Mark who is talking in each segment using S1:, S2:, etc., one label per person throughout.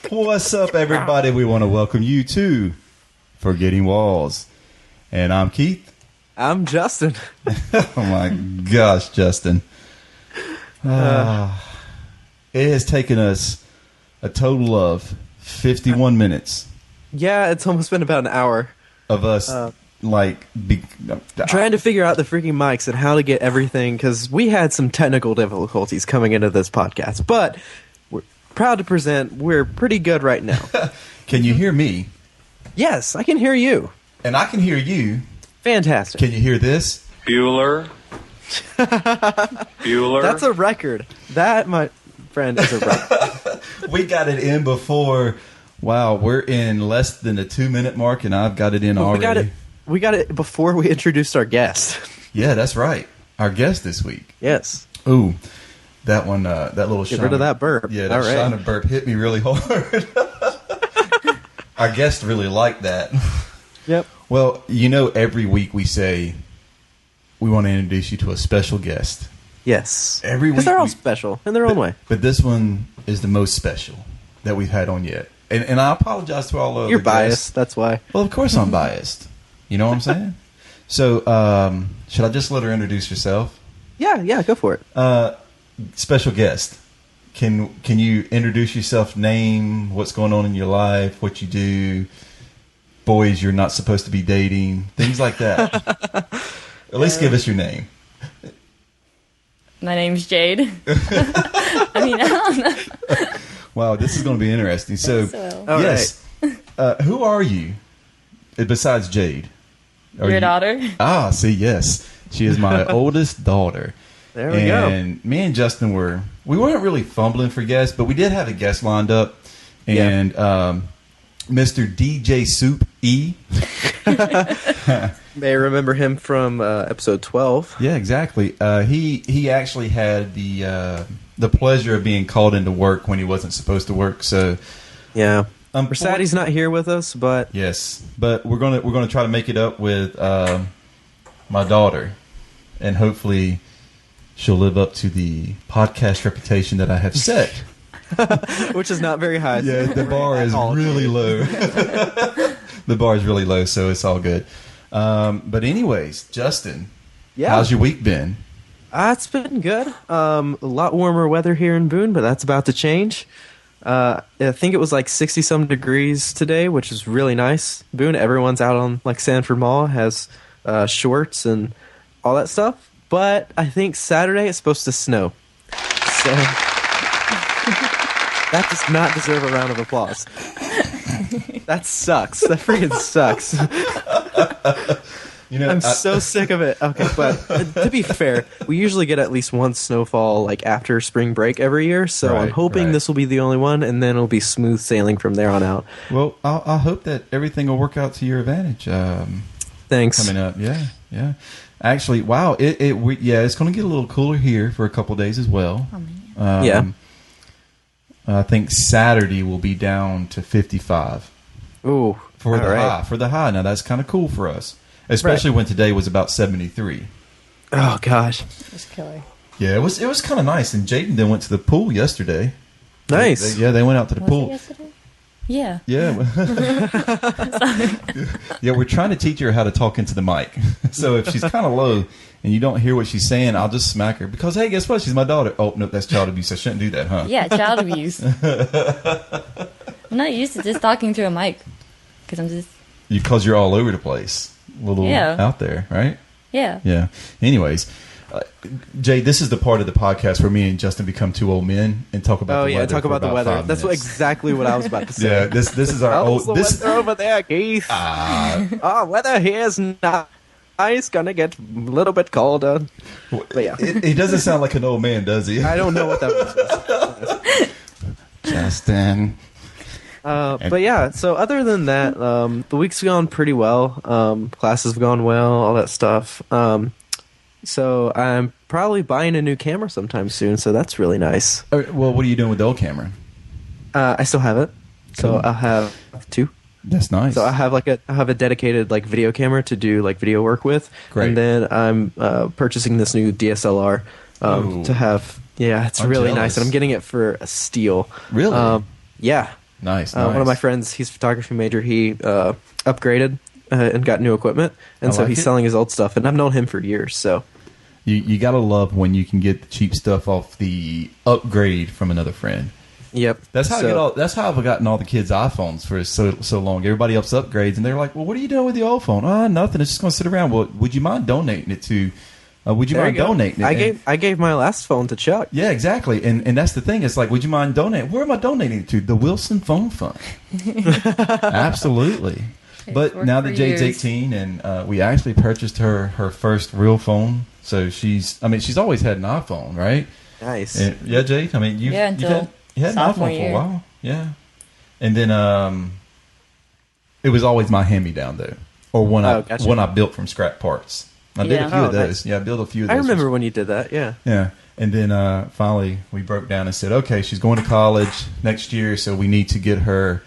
S1: What's up, everybody? We want to welcome you to Forgetting Walls. And I'm Keith.
S2: I'm Justin.
S1: Oh my gosh, Justin. It has taken us a total of 51 minutes.
S2: Yeah, it's almost been about an hour.
S1: Of us,
S2: trying to figure out the freaking mics and how to get everything, because we had some technical difficulties coming into this podcast. But we're proud to present we're pretty good right now.
S1: Can you hear me?
S2: Yes, I can hear you.
S1: And I can hear you.
S2: Fantastic.
S1: Can you hear this?
S3: Bueller. Bueller.
S2: That's a record. That, my friend, is a record.
S1: We got it in before. Wow, we're in less than the 2-minute mark, and I've got it in already.
S2: We got it before we introduced our guest.
S1: Yeah, that's right. Our guest this week.
S2: Yes.
S1: Ooh, that one, that little
S2: Get rid of that burp.
S1: Yeah, that Shiner burp hit me really hard. Our guest really liked that.
S2: Yep.
S1: Well, you know, every week we say we want to introduce you to a special guest.
S2: Yes.
S1: Every week.
S2: Because they're all special in their own way.
S1: But this one is the most special that we've had on yet. And I apologize to all of
S2: You're
S1: the
S2: biased,
S1: guests.
S2: that's why.
S1: Well, of course I'm biased. You know what I'm saying? So, should I just let her introduce herself?
S2: Yeah, go for it.
S1: Special guest. Can you introduce yourself, name, what's going on in your life, what you do, boys you're not supposed to be dating, things like that. At least give us your name.
S4: My name's Jade. I don't know.
S1: Wow, this is going to be interesting. So, yes, who are you besides Jade?
S4: Your daughter.
S1: Ah, see, yes. She is my oldest daughter.
S2: There we go.
S1: And me and Justin we weren't really fumbling for guests, but we did have a guest lined up. And Mr. DJ Soup E.
S2: May remember him from episode 12.
S1: Yeah, exactly. He actually had the pleasure of being called into work when he wasn't supposed to work. So
S2: yeah, we're sad he's not here with us, but
S1: yes, but we're gonna try to make it up with my daughter, and hopefully she'll live up to the podcast reputation that I have set.
S2: Which is not very high.
S1: Yeah, the bar is really low. The bar is really low, so it's all good. But anyways, Justin, how's your week been?
S2: It's been good. A lot warmer weather here in Boone, but that's about to change. I think it was like 60-some degrees today, which is really nice. Boone, everyone's out on like Sanford Mall, has shorts and all that stuff. But I think Saturday it's supposed to snow. So that does not deserve a round of applause. That sucks. That freaking sucks. You know, I'm so sick of it. Okay, but to be fair, we usually get at least one snowfall like after spring break every year, so I'm hoping this will be the only one, and then it'll be smooth sailing from there on out.
S1: Well, I hope that everything will work out to your advantage.
S2: Thanks.
S1: Coming up, yeah. Actually, wow, it's going to get a little cooler here for a couple of days as well.
S2: Yeah.
S1: I think Saturday will be down to 55.
S2: Ooh,
S1: for the high. Now that's kind of cool for us. Especially when today was about 73.
S2: Oh gosh,
S4: It was killer.
S1: Yeah, it was kind of nice. And Jaden then went to the pool yesterday.
S2: Nice.
S1: They went out to the
S4: Was
S1: pool.
S4: it yesterday? Yeah.
S1: Yeah. Yeah, we're trying to teach her how to talk into the mic. So if she's kind of low and you don't hear what she's saying, I'll just smack her. Because, hey, guess what? She's my daughter. Oh, no, that's child abuse. I shouldn't do that, huh?
S4: Yeah, child abuse. I'm not used to just talking to a mic. Because
S1: you're all over the place. A little out there, right?
S4: Yeah.
S1: Yeah. Anyways, Jay, this is the part of the podcast where me and Justin become two old men and talk about the weather.
S2: Talk about the weather. That's exactly what I was about to say.
S1: Yeah, this is our
S2: How's
S1: old.
S2: the
S1: This
S2: weather over there, Keith. Weather here is nice. Gonna get a little bit colder. But yeah,
S1: he doesn't sound like an old man, does he?
S2: I don't know what that was.
S1: Justin.
S2: But yeah, so other than that, the week's gone pretty well. Classes have gone well, all that stuff. So I'm probably buying a new camera sometime soon, so that's really nice.
S1: Well, what are you doing with the old camera?
S2: I still have it, so
S1: Cool.
S2: I'll have two.
S1: That's nice.
S2: So I have a dedicated like video camera to do like video work with.
S1: Great.
S2: And then I'm purchasing this new DSLR to have. Yeah, it's
S1: I'm
S2: really
S1: jealous.
S2: nice, and I'm getting it for a steal.
S1: Really?
S2: Yeah.
S1: Nice.
S2: One of my friends, he's a photography major. He upgraded and got new equipment, and
S1: I
S2: so
S1: like
S2: he's
S1: it.
S2: selling his old stuff. And I've known him for years. So
S1: You gotta love when you can get the cheap stuff off the upgrade from another friend.
S2: yep,
S1: That's how that's how I've gotten all the kids' iPhones for so long. Everybody else upgrades, and they're like, "Well, what are you doing with the old phone?" Nothing. It's just going to sit around. Well, would you mind donating it to? Would you
S2: There
S1: mind
S2: you go.
S1: donating it?
S2: I gave my last phone to Chuck.
S1: Yeah, exactly. And that's the thing. It's like, would you mind donating? Where am I donating it to? The Wilson Phone Fund. Absolutely. But
S4: worked
S1: now
S4: for
S1: that Jade's
S4: years.
S1: 18, and we actually purchased her first real phone. So she's always had an iPhone, right?
S2: Nice.
S1: And, yeah, Jade. I mean, you
S4: until
S1: had an
S4: sophomore
S1: iPhone for a
S4: year.
S1: while. Yeah. And then it was always my hand-me-down, though. Or one
S2: Gotcha.
S1: I built from scrap parts. I did a
S4: Yeah.
S1: few of
S2: Oh,
S1: those.
S2: nice.
S1: Yeah, I built a few of
S2: I
S1: those.
S2: remember when you did that. Yeah.
S1: Yeah. And then finally we broke down and said, okay, she's going to college next year, so we need to get her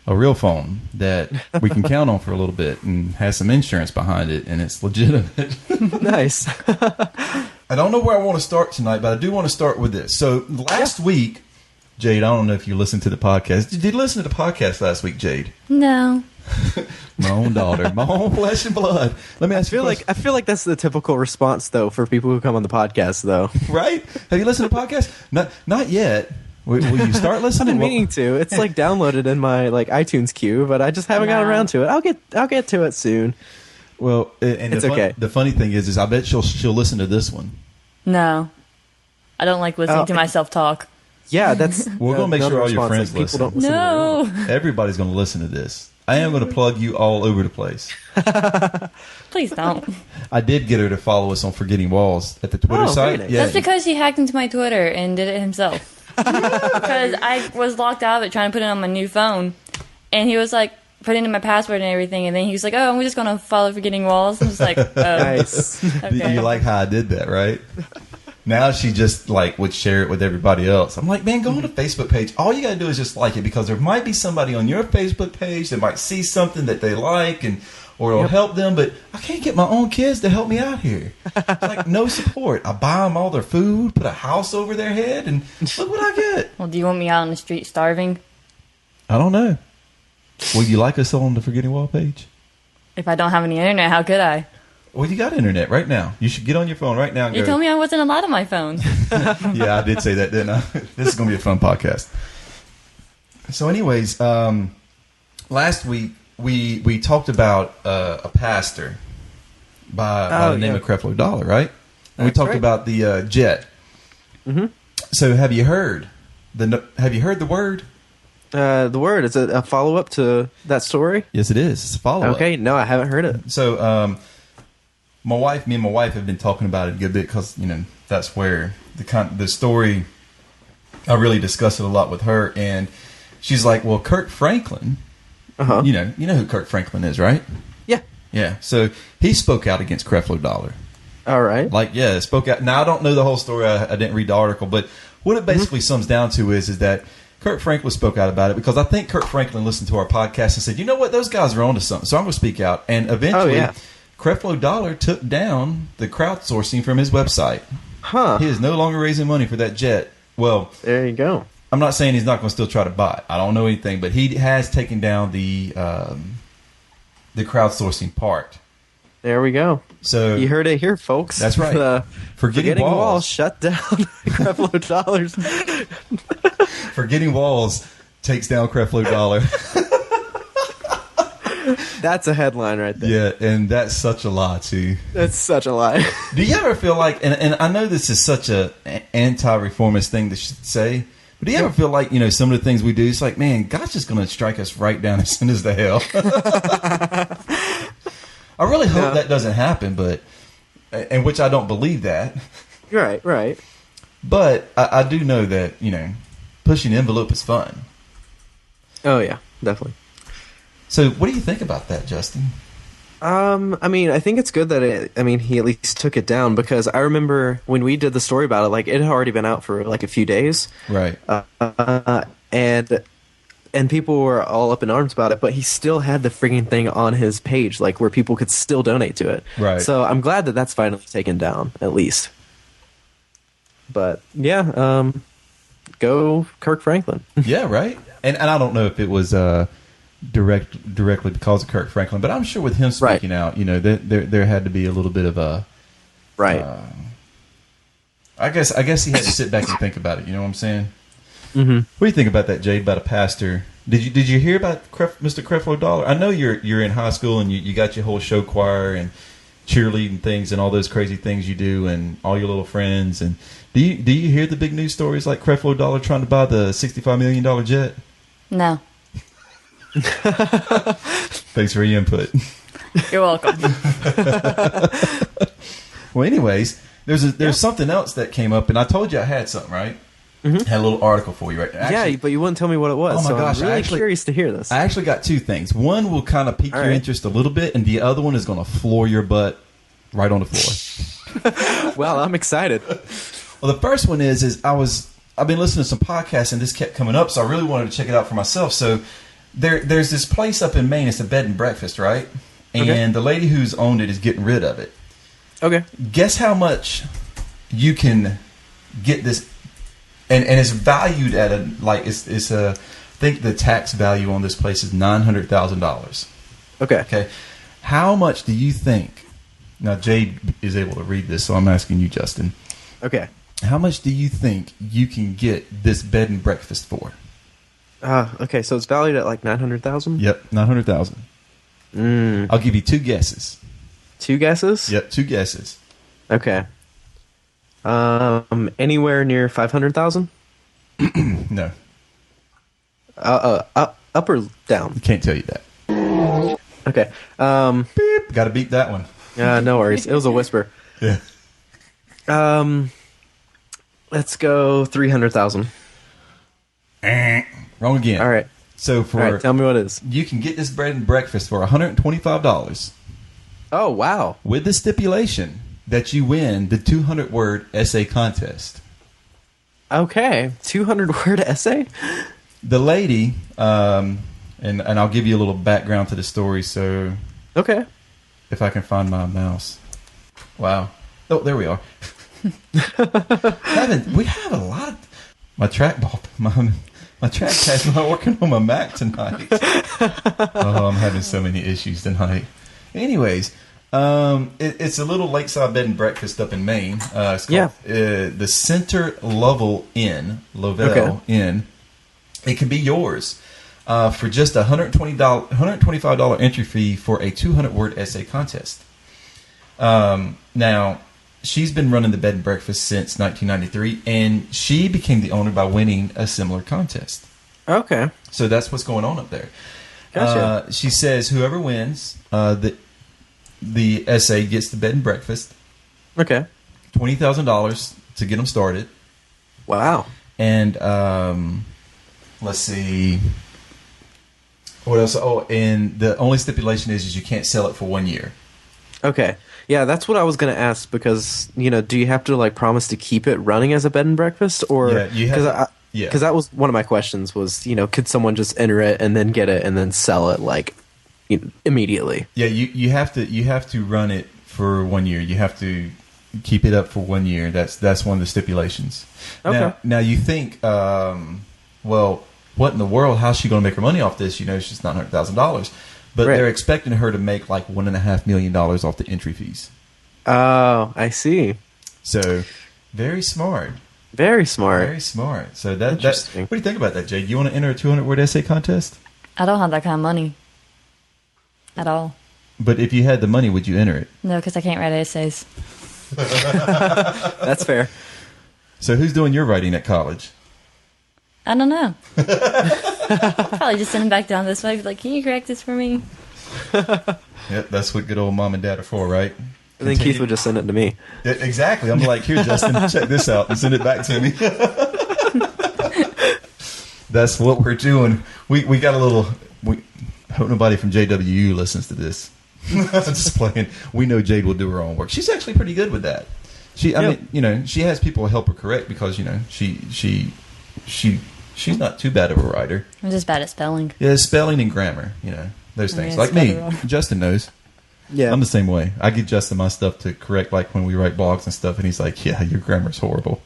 S1: a real phone that we can count on for a little bit and has some insurance behind it, and it's legitimate.
S2: Nice.
S1: I don't know where I want to start tonight, but I do want to start with this. So last week, Jade, I don't know if you listened to the podcast. Did you listen to the podcast last week, Jade?
S4: No.
S1: My own daughter, my own flesh and blood. Let me ask you a question.
S2: I feel like that's the typical response though for people who come on the podcast though.
S1: Right? Have you listened to podcasts? Not yet. Will you start
S2: I've
S1: listening?
S2: been meaning to. It's like downloaded in my like iTunes queue, but I just haven't gotten around to it. I'll get to it soon.
S1: Well, and
S2: It's okay.
S1: The funny thing is I bet she'll listen to this one.
S4: No. I don't like listening
S2: Oh.
S4: to myself talk.
S2: Yeah, that's.
S1: We're gonna make
S2: another
S1: sure all your
S2: response,
S1: friends
S2: like,
S1: listen.
S2: people don't listen. To their own.
S4: No.
S1: Everybody's going to listen to this. I am going to plug you all over the place.
S4: Please don't.
S1: I did get her to follow us on Forgetting Walls at the Twitter
S2: Oh,
S1: site.
S2: very nice.
S1: Yeah,
S4: That's because he hacked into my Twitter and did it himself. Because I was locked out of it trying to put it on my new phone. And he was like, putting in my password and everything. And then he was like, oh, I'm just going to follow Forgetting Walls. I was like, oh.
S2: Nice.
S4: Okay.
S1: You like how I did that, right? Now she just like would share it with everybody else. I'm like, man, go on the Facebook page. All you gotta do is just like it, because there might be somebody on your Facebook page that might see something that they like or it'll help them. But I can't get my own kids to help me out here. It's like no support. I buy them all their food, put a house over their head, and look what I get.
S4: Well, do you want me out on the street starving?
S1: I don't know. Would you like us on the Forgetting Wall page?
S4: If I don't have any internet, how could I?
S1: Well, you got internet right now. You should get on your phone right now and
S4: You
S1: go.
S4: told me I wasn't allowed on my phone.
S1: Yeah, I did say that, didn't I? This is going to be a fun podcast. So anyways, last week we talked about a pastor by the name of Creflo Dollar, right? And we
S2: That's
S1: talked
S2: right.
S1: about the jet.
S2: Mm-hmm.
S1: So have you heard the word?
S2: The word is it a follow up to that story?
S1: Yes, it is. It's a follow-up.
S2: Okay, no, I haven't heard it.
S1: So me and my wife have been talking about it a good bit, because that's where the story, I really discussed it a lot with her, and she's like, well, Kirk Franklin,
S2: Uh-huh.
S1: you know who Kirk Franklin is, right?
S2: Yeah.
S1: Yeah. So he spoke out against Creflo Dollar.
S2: All right.
S1: Like, yeah, spoke out. Now I don't know the whole story. I didn't read the article, but what it basically sums down to is that Kirk Franklin spoke out about it, because I think Kirk Franklin listened to our podcast and said, you know what, those guys are onto something. So I'm going to speak out, and eventually,
S2: yeah.
S1: Creflo Dollar took down the crowdsourcing from his website.
S2: Huh.
S1: He is no longer raising money for that jet. Well,
S2: There you go.
S1: I'm not saying he's not going to still try to buy it. I don't know anything, but he has taken down the crowdsourcing part.
S2: There we go.
S1: So
S2: You heard it here, folks.
S1: That's right. Forgetting
S2: Walls
S1: Walls.
S2: shut down. Creflo Dollars.
S1: Forgetting Walls takes down Creflo Dollar.
S2: That's a headline right there.
S1: Yeah, and that's such a lie too.
S2: That's such a lie.
S1: Do you ever feel like, and I know this is such a anti-reformist thing to say, but do you ever feel like, some of the things we do, it's like, man, God's just going to strike us right down and send us to hell. I really hope that doesn't happen, and which I don't believe that.
S2: Right.
S1: But I do know that, pushing the envelope is fun.
S2: Oh, yeah, definitely.
S1: So what do you think about that, Justin?
S2: I think it's good that he at least took it down, because I remember when we did the story about it, like, it had already been out for like a few days.
S1: Right.
S2: And people were all up in arms about it, but he still had the freaking thing on his page, like, where people could still donate to it.
S1: Right.
S2: So I'm glad that that's finally taken down, at least. But yeah, go Kirk Franklin.
S1: Yeah, right. And I don't know if it was directly because of Kirk Franklin, but I'm sure with him speaking out, there had to be a little bit of a
S2: right.
S1: I guess he had to sit back and think about it. You know what I'm saying?
S2: Mm-hmm.
S1: What do you think about that, Jade? About a pastor? Did you hear about Mr. Creflo Dollar? I know you're in high school and you got your whole show choir and cheerleading things and all those crazy things you do and all your little friends. And do you hear the big news stories like Creflo Dollar trying to buy the $65 million jet?
S4: No.
S1: Thanks for your input.
S4: You're welcome.
S1: Well, anyways, there's something else that came up, and I told you I had something, right?
S2: Mm-hmm.
S1: Had a little article for you, right? Actually,
S2: yeah, but you wouldn't tell me what it was.
S1: Oh my gosh,
S2: I'm really curious to hear this.
S1: I actually got two things. One will kind of pique your interest a little bit, and the other one is going to floor your butt right on the floor.
S2: Well, I'm excited.
S1: Well, the first one is I've been listening to some podcasts, and this kept coming up, so I really wanted to check it out for myself. So there's this place up in Maine. It's a bed and breakfast, right? And the lady who's owned it is getting rid of it.
S2: Okay.
S1: Guess how much you can get this, and it's valued at I think the tax value on this place is $900,000. Okay. How much do you think? Now Jade is able to read this, so I'm asking you, Justin.
S2: Okay.
S1: How much do you think you can get this bed and breakfast for?
S2: Okay, so it's valued at like $900,000?
S1: Yep, $900,000. I'll give you two guesses.
S2: Two guesses?
S1: Yep, two guesses.
S2: Okay. Anywhere near 500,000?
S1: No.
S2: Up or down?
S1: Can't tell you that.
S2: Okay.
S1: Beep. Got to beat that one.
S2: No worries. It was a whisper.
S1: Yeah.
S2: Let's go 300,000.
S1: Wrong again.
S2: All right.
S1: So
S2: tell me what it is.
S1: You can get this bread and breakfast for $125.
S2: Oh, wow.
S1: With the stipulation that you win the 200-word essay contest.
S2: Okay. 200-word essay?
S1: The lady, and I'll give you a little background to the story, so...
S2: Okay.
S1: If I can find my mouse. Wow. Oh, there we are. We have a lot of... My trackpad's not working on my Mac tonight. Oh, I'm having so many issues tonight. Anyways, it's a little lakeside bed and breakfast up in Maine. It's called the Center Lovell Inn. Inn. It can be yours for just a $125 entry fee for a 200-word essay contest. Now, she's been running the bed and breakfast since 1993, and she became the owner by winning a similar contest.
S2: Okay.
S1: So that's what's going on up there.
S2: Gotcha.
S1: She says whoever wins the essay gets the bed and breakfast.
S2: Okay.
S1: $20,000 to get them started.
S2: Wow.
S1: And let's see. What else? Oh, and the only stipulation is you can't sell it for 1 year.
S2: Okay. Yeah, that's what I was going to ask, because, do you have to like promise to keep it running as a bed and breakfast, or because that was one of my questions was, could someone just enter it and then get it and then sell it like immediately? Yeah,
S1: you have to run it for 1 year. You have to keep it up for 1 year. That's one of the stipulations.
S2: Okay.
S1: Now you think, well, what in the world? How's she going to make her money off this? She's $900,000. But they're expecting her to make like $1.5 million off the entry fees.
S2: Oh, I see.
S1: So, very smart.
S2: Very smart.
S1: Very smart. So what do you think about that, Jade? You want to enter a 200-word essay contest?
S4: I don't have that kind of money. at all.
S1: But if you had the money, would you enter it?
S4: No, because I can't write essays.
S2: That's fair.
S1: So who's doing your writing at college?
S4: I don't know. Probably just send them back down this way. Be like, can you correct this for me?
S1: Yep, that's what good old mom and dad are for, right?
S2: I think Keith would just send it to me.
S1: Yeah, exactly. I'm like, here, Justin, check this out and send it back to me. That's what we're doing. We got a little. We hope nobody from JWU listens to this. I'm just playing. We know Jade will do her own work. She's actually pretty good with that. I mean, you know, she has people help her correct because, you know, she's not too bad of a writer.
S4: I'm just bad at spelling.
S1: Yeah, spelling and grammar, you know, those things. Like me, Justin knows. Yeah, I'm the same way. I give Justin my stuff to correct, like when we write blogs and stuff, and he's like, "Yeah, your grammar's horrible."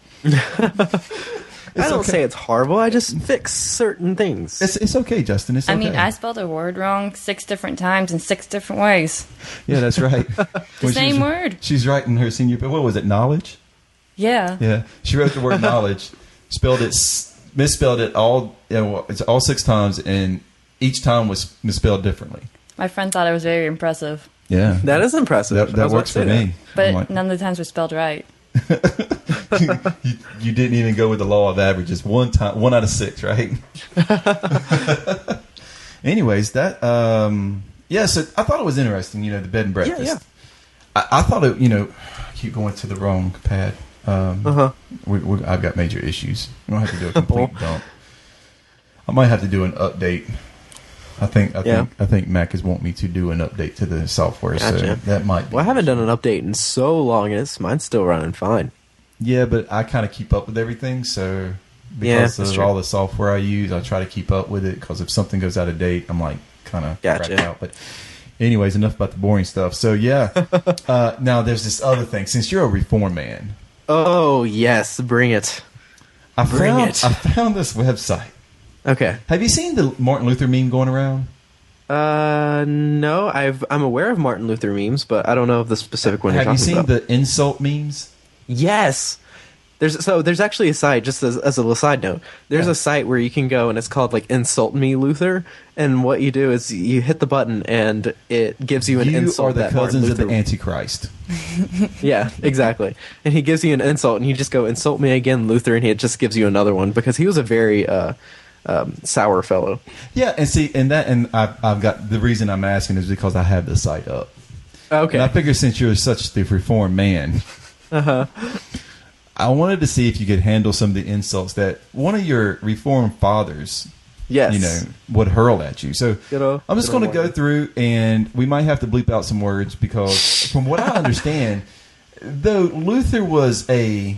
S2: I don't say it's horrible. I just fix certain things.
S1: It's okay, Justin. It's okay.
S4: I mean, I spelled a word wrong 6 different times in 6 different ways.
S1: Yeah, that's right.
S4: The same word.
S1: She's writing her senior. What was it? Knowledge.
S4: Yeah.
S1: Yeah. She wrote the word knowledge, misspelled it all. You know, it's all 6 times, and each time was misspelled differently.
S4: My friend thought it was very impressive.
S1: Yeah,
S2: that is impressive.
S1: That works for me.
S4: But like, none of the times were spelled right.
S1: you didn't even go with the law of averages. 1 out of 6, right? Anyways, that so I thought it was interesting. You know, the bed and breakfast.
S2: Yeah.
S1: I thought it. You know, I keep going to the wrong pad. I've got major issues. We don't have to do a complete dump. I might have to do an update. I think Mac is wanting me to do an update to the software,
S2: gotcha.
S1: So that might be.
S2: Well, I haven't done an update in so long, and mine's still running fine.
S1: Yeah, but I kind of keep up with everything, so because of all the software I use, I try to keep up with it, because if something goes out of date, I'm like kind of wrapped out. But anyways, enough about the boring stuff. So yeah, now there's this other thing. Since you're a reform man.
S2: Oh, yes, bring it.
S1: I found this website.
S2: Okay.
S1: Have you seen the Martin Luther meme going around?
S2: No. I'm aware of Martin Luther memes, but I don't know of the specific one you're talking about.
S1: Have you seen the insult memes?
S2: Yes. There's actually a site, just as a little side note. There's a site where you can go, and it's called like Insult Me Luther, and what you do is you hit the button and it gives you an insult.
S1: You are the cousins of the Antichrist.
S2: Yeah, exactly. And he gives you an insult, and you just go, "Insult me again, Luther," and it just gives you another one, because he was a very sour fellow.
S1: Yeah, and I've got the reason I'm asking is because I have the site up.
S2: Okay.
S1: And I figure since you're such the reformed man, I wanted to see if you could handle some of the insults that one of your reformed fathers, would hurl at you. So I'm just going to go through, and we might have to bleep out some words, because from what I understand, though Luther was a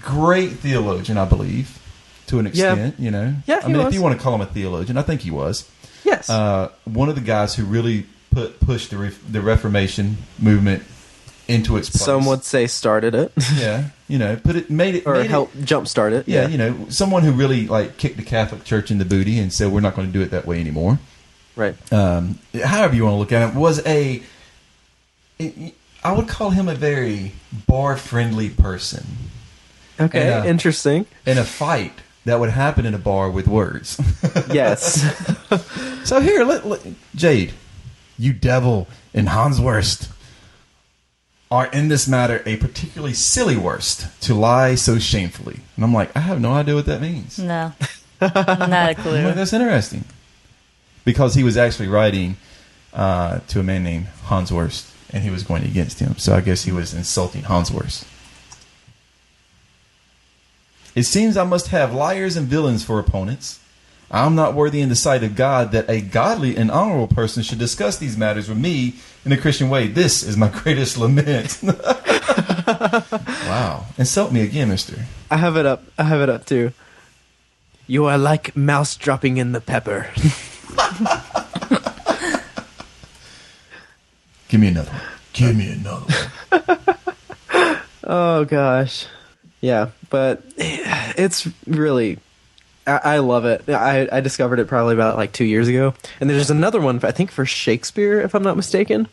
S1: great theologian, I believe, to an extent, you know.
S2: Yeah,
S1: I mean, if you want to call him a theologian, I think he was.
S2: Yes.
S1: One of the guys who really pushed the Reformation movement into its place.
S2: Some would say started it.
S1: Yeah, you know, made it
S2: helped jumpstart it.
S1: Yeah, you know, someone who really like kicked the Catholic Church in the booty and said we're not going to do it that way anymore.
S2: Right.
S1: However you want to look at it, I would call him a very bar-friendly person.
S2: Okay, interesting.
S1: In a fight that would happen in a bar with words.
S2: Yes.
S1: So here, Jade, you devil and Hanswurst are in this matter a particularly silly worst to lie so shamefully. And I'm like, I have no idea what that means.
S4: No. Not a clue.
S1: I'm like, that's interesting. Because he was actually writing to a man named Hanswurst, and he was going against him. So I guess he was insulting Hanswurst. It seems I must have liars and villains for opponents. I'm not worthy in the sight of God that a godly and honorable person should discuss these matters with me in a Christian way. This is my greatest lament. Wow. Insult me again, mister.
S2: I have it up too. You are like mouse dropping in the pepper.
S1: Give me another one.
S2: Oh, gosh. Yeah, but it's really... I love it. I discovered it probably about like 2 years ago. And there's another one, I think for Shakespeare, if I'm not mistaken,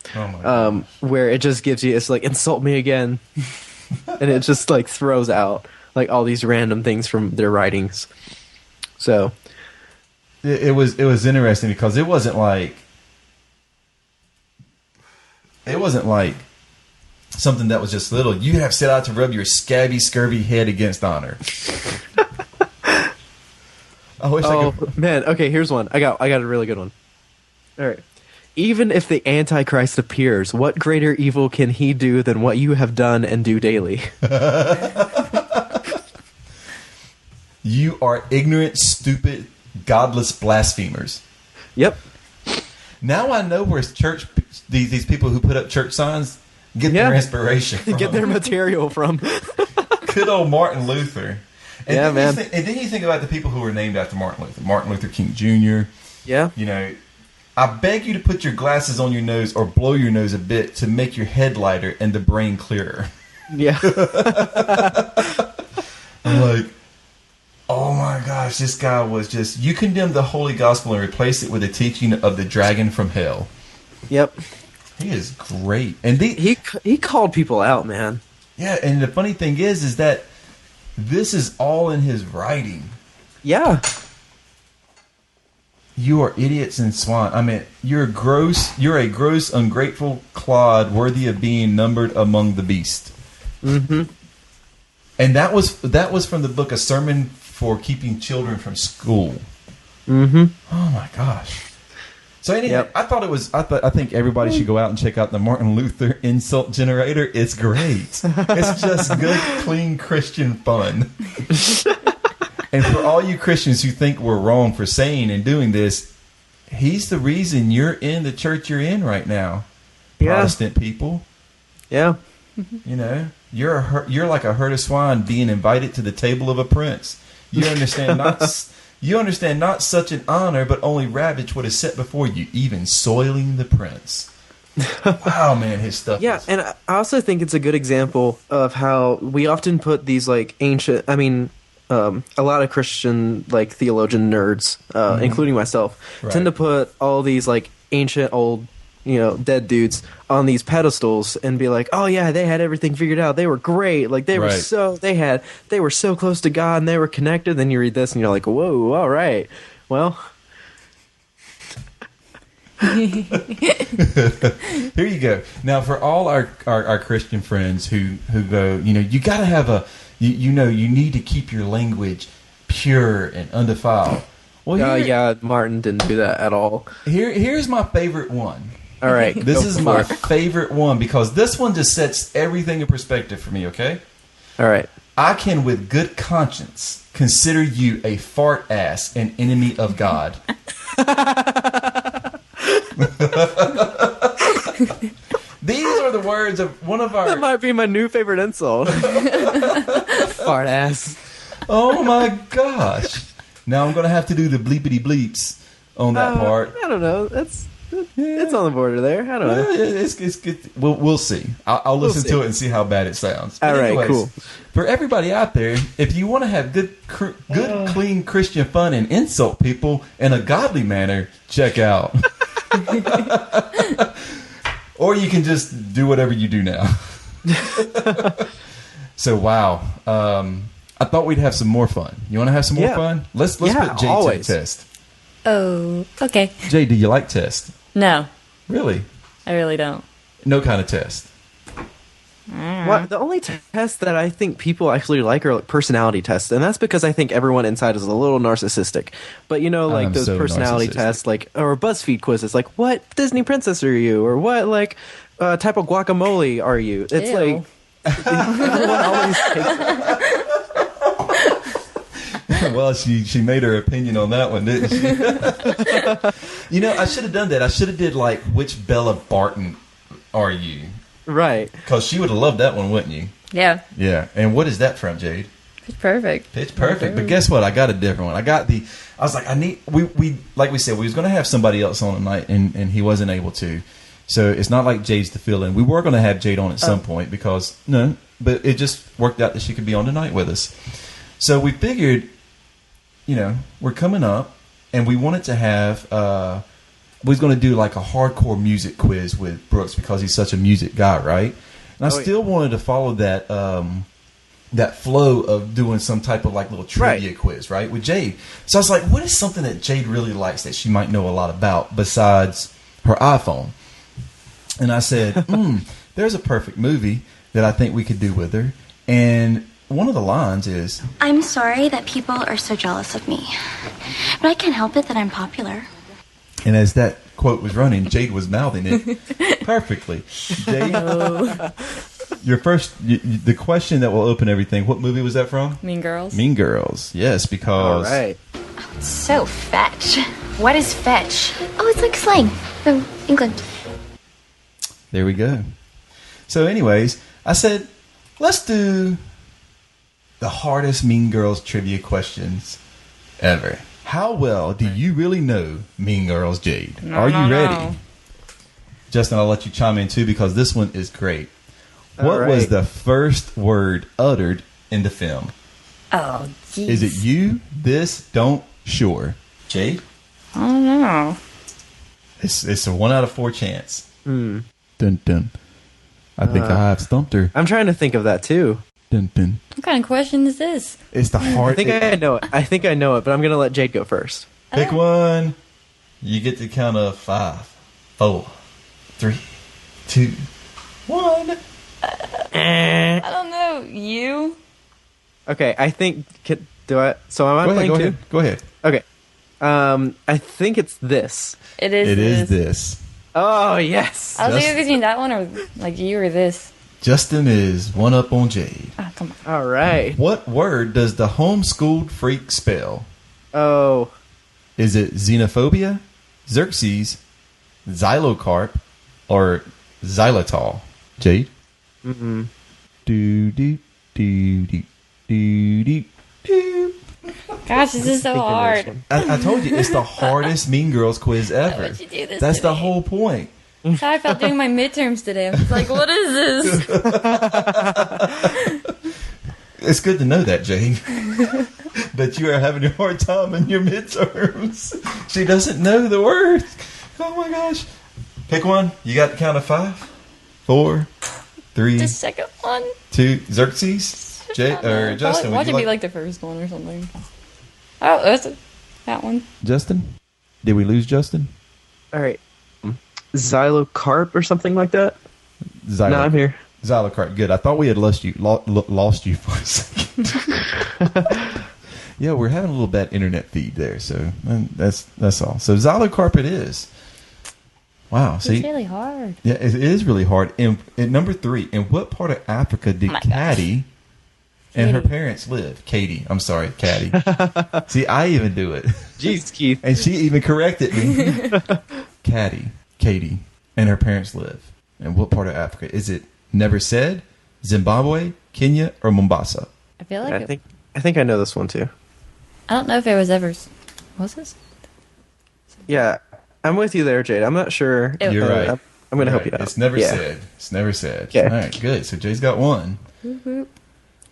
S2: where it just gives you, it's like, insult me again. And it just like throws out like all these random things from their writings. So
S1: it was interesting because it wasn't like It wasn't like something that was just little. You have set out to rub your scabby, scurvy head against honor. I wish I could.
S2: Man, okay, here's one. I got a really good one. All right. Even if the Antichrist appears, what greater evil can he do than what you have done and do daily?
S1: You are ignorant, stupid, godless blasphemers.
S2: Yep.
S1: Now I know where church these people who put up church signs get their inspiration from.
S2: Get their material from.
S1: Good old Martin Luther. And
S2: yeah, man.
S1: And then you think about the people who were named after Martin Luther. Martin Luther King Jr.
S2: Yeah.
S1: You know, I beg you to put your glasses on your nose or blow your nose a bit to make your head lighter and the brain clearer.
S2: Yeah.
S1: I'm like, oh my gosh, this guy was just... You condemned the Holy Gospel and replaced it with a teaching of the dragon from hell.
S2: Yep.
S1: He is great. And
S2: he called people out, man.
S1: Yeah, and the funny thing is that this is all in his writing.
S2: Yeah.
S1: You are idiots and swine. I mean, you're a gross, ungrateful clod worthy of being numbered among the beast.
S2: Mm-hmm.
S1: And that was from the book A Sermon for Keeping Children from School.
S2: Mm-hmm.
S1: Oh my gosh. So anyway, I think everybody should go out and check out the Martin Luther insult generator. It's great. It's just good, clean Christian fun. And for all you Christians who think we're wrong for saying and doing this, he's the reason you're in the church you're in right now.
S2: Yeah.
S1: Protestant people.
S2: Yeah.
S1: You know, you're like a herd of swine being invited to the table of a prince. You understand not such an honor, but only ravage what is set before you, even soiling the prince. Wow, man, his stuff.
S2: Yeah, and I also think it's a good example of how we often put these like ancient. I mean, a lot of Christian like theologian nerds, including myself, tend to put all these like ancient old, dead dudes on these pedestals and be like, oh yeah, they had everything figured out. They were great. Like they were they were so close to God and they were connected. Then you read this and you're like, whoa, all right. Well,
S1: here you go. Now for all our Christian friends who go, you got to have you need to keep your language pure and undefiled. Well,
S2: yeah, Martin didn't do that at all.
S1: Here's my favorite one.
S2: All right.
S1: This is my favorite one because this one just sets everything in perspective for me, okay?
S2: All right.
S1: I can with good conscience consider you a fart ass, an enemy of God. These are the words of one of our...
S2: That might be my new favorite insult. Fart ass.
S1: Oh my gosh. Now I'm going to have to do the bleepity bleeps on that part.
S2: I don't know. It's on the border there. I don't know.
S1: It's good. We'll see. I'll listen to it and see how bad it sounds.
S2: All right, cool.
S1: For everybody out there, if you want to have good, clean Christian fun and insult people in a godly manner, check out. Or you can just do whatever you do now. So, wow. I thought we'd have some more fun. You want to have some more fun? Let's put Jade to the test.
S4: Oh, okay.
S1: Jade, do you like tests?
S4: No.
S1: Really?
S4: I really don't.
S1: No kind of test.
S2: Well, the only test that I think people actually like are like personality tests, and that's because I think everyone inside is a little narcissistic. But like those personality tests, like or BuzzFeed quizzes, like what Disney princess are you, or what like type of guacamole are you? It's like everyone always takes.
S1: Well, she made her opinion on that one, didn't she? I should have done that. I should have did like, which Bella Barton are you? Right. Because she would have loved that one, wouldn't you?
S4: Yeah.
S1: Yeah. And what is that from, Jade?
S4: Pitch Perfect.
S1: Pitch Perfect. But guess what? I got a different one. I was like, we like we said, we was going to have somebody else on tonight, and he wasn't able to. So it's not like Jade's the fill-in. We were going to have Jade on at some point but it just worked out that she could be on tonight with us. So we figured, we're coming up, and we wanted to have, we was going to do like a hardcore music quiz with Brooks because he's such a music guy, right? And I still wanted to follow that that flow of doing some type of like little trivia quiz, right, with Jade. So I was like, what is something that Jade really likes that she might know a lot about besides her iPhone? And I said, there's a perfect movie that I think we could do with her. And one of the lines is,
S3: I'm sorry that people are so jealous of me, but I can't help it that I'm popular.
S1: and as that quote was running, Jade was mouthing it perfectly. Jade, your first, the question that will open everything, what movie was that from?
S4: Mean Girls.
S1: Mean Girls, yes, because...
S2: All right.
S3: So fetch. What is fetch? Oh, it's like slang from England.
S1: There we go. So anyways, I said, let's do the hardest Mean Girls trivia questions ever. How well do you really know Mean Girls, Jade? Are you ready? Justin, I'll let you chime in too because this one is great. What was the first word uttered in the film?
S4: Oh, jeez.
S1: Is it you, this, don't, sure? Jade?
S4: I don't know.
S1: It's a 1 out of 4 chance. Dun dun. I think I have stumped her.
S2: I'm trying to think of that too.
S1: Dun dun.
S4: What kind of question is this?
S1: It's the hard.
S2: I think I know it. I think I know it, but I'm gonna let Jade go first.
S1: Pick one. You get to count of 5, 4, 3, 2, 1.
S4: I don't know. You?
S2: Okay, I think. Do I? So am I playing too?
S1: Go ahead.
S2: Okay. I think it's this.
S4: It is.
S1: It is this.
S2: Oh yes.
S4: I was thinking between that one or like you or this.
S1: Justin is 1 up on Jade.
S4: Oh, come on.
S2: All right.
S1: What word does the homeschooled freak spell?
S2: Oh.
S1: Is it xenophobia, Xerxes, xylocarp, or xylitol? Jade?
S2: Mm-mm.
S1: Do do do do do do do.
S4: Gosh, this is so
S2: Thinking
S4: hard.
S2: this one.
S1: I told you it's the hardest Mean Girls quiz ever.
S4: Why'd you do this
S1: That's
S4: to
S1: the
S4: me?
S1: whole point.
S4: That's how I felt doing my midterms today. I was like, what is this?
S1: It's good to know that, Jade. That you are having a hard time in your midterms. She doesn't know the words. Oh my gosh. Pick one. You got the count of 5, 4, 3,
S4: The second one?
S1: 2. Xerxes? Justin,
S4: Watch
S1: would
S4: it
S1: you
S4: be like the first one or something. Oh, that one.
S1: Justin? Did we lose Justin?
S2: All right. Xylocarp or something like that. No, I'm here.
S1: Xylocarp. Good. I thought we had lost you for a second. Yeah, we're having a little bad internet feed there, so that's all. So Xylocarp it is. Wow. See,
S4: It's really hard.
S1: yeah, it is really hard. And at number 3, in what part of Africa did
S4: Oh my
S1: Caddy and her
S4: Katie.
S1: parents live? Katie. I'm sorry, Caddy. See, I even do it.
S2: Jeez, Keith.
S1: And she even corrected me. Caddy, Katie, and her parents live. In what part of Africa? Is it Never Said, Zimbabwe, Kenya, or Mombasa?
S4: I feel like
S2: I think I know this one too.
S4: I don't know if it was ever. Was this?
S2: Yeah, I'm with you there, Jade. I'm not sure.
S1: You're right.
S2: I'm going to help you out.
S1: It's Never
S2: Yeah.
S1: Said. It's Never Said.
S2: Okay.
S1: All right, good. So Jay's got 1.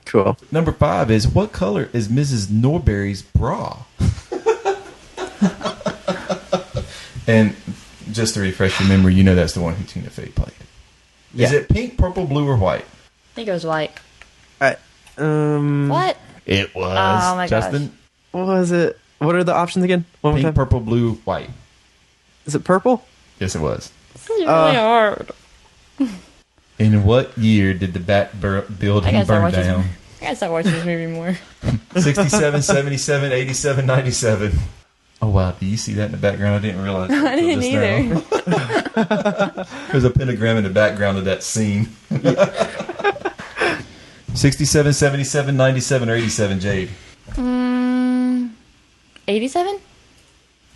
S2: Cool.
S1: Number 5 is, what color is Mrs. Norberry's bra? And just to refresh your memory, you know that's the one who Tina Fey played. Is
S2: Yeah.
S1: it pink, purple, blue, or white?
S4: I think it was white.
S2: What
S4: What?
S1: It was.
S4: Oh my
S1: Justin,
S2: was it? What are the options again? One more
S1: pink,
S2: time.
S1: purple, blue, white.
S2: Is it purple?
S1: Yes, it was.
S4: This is really hard.
S1: In what year did the Bat
S4: I
S1: building
S4: gotta start
S1: burn
S4: watching.
S1: down?
S4: I gotta start watching this movie more.
S1: 67, 77, 87, 97. Oh, wow. Do you see that in the background? I didn't realize that
S4: I didn't
S1: until just
S4: either.
S1: now. There's a pentagram in the background of that scene. 67, 77, 97, or 87, Jade.
S4: 87?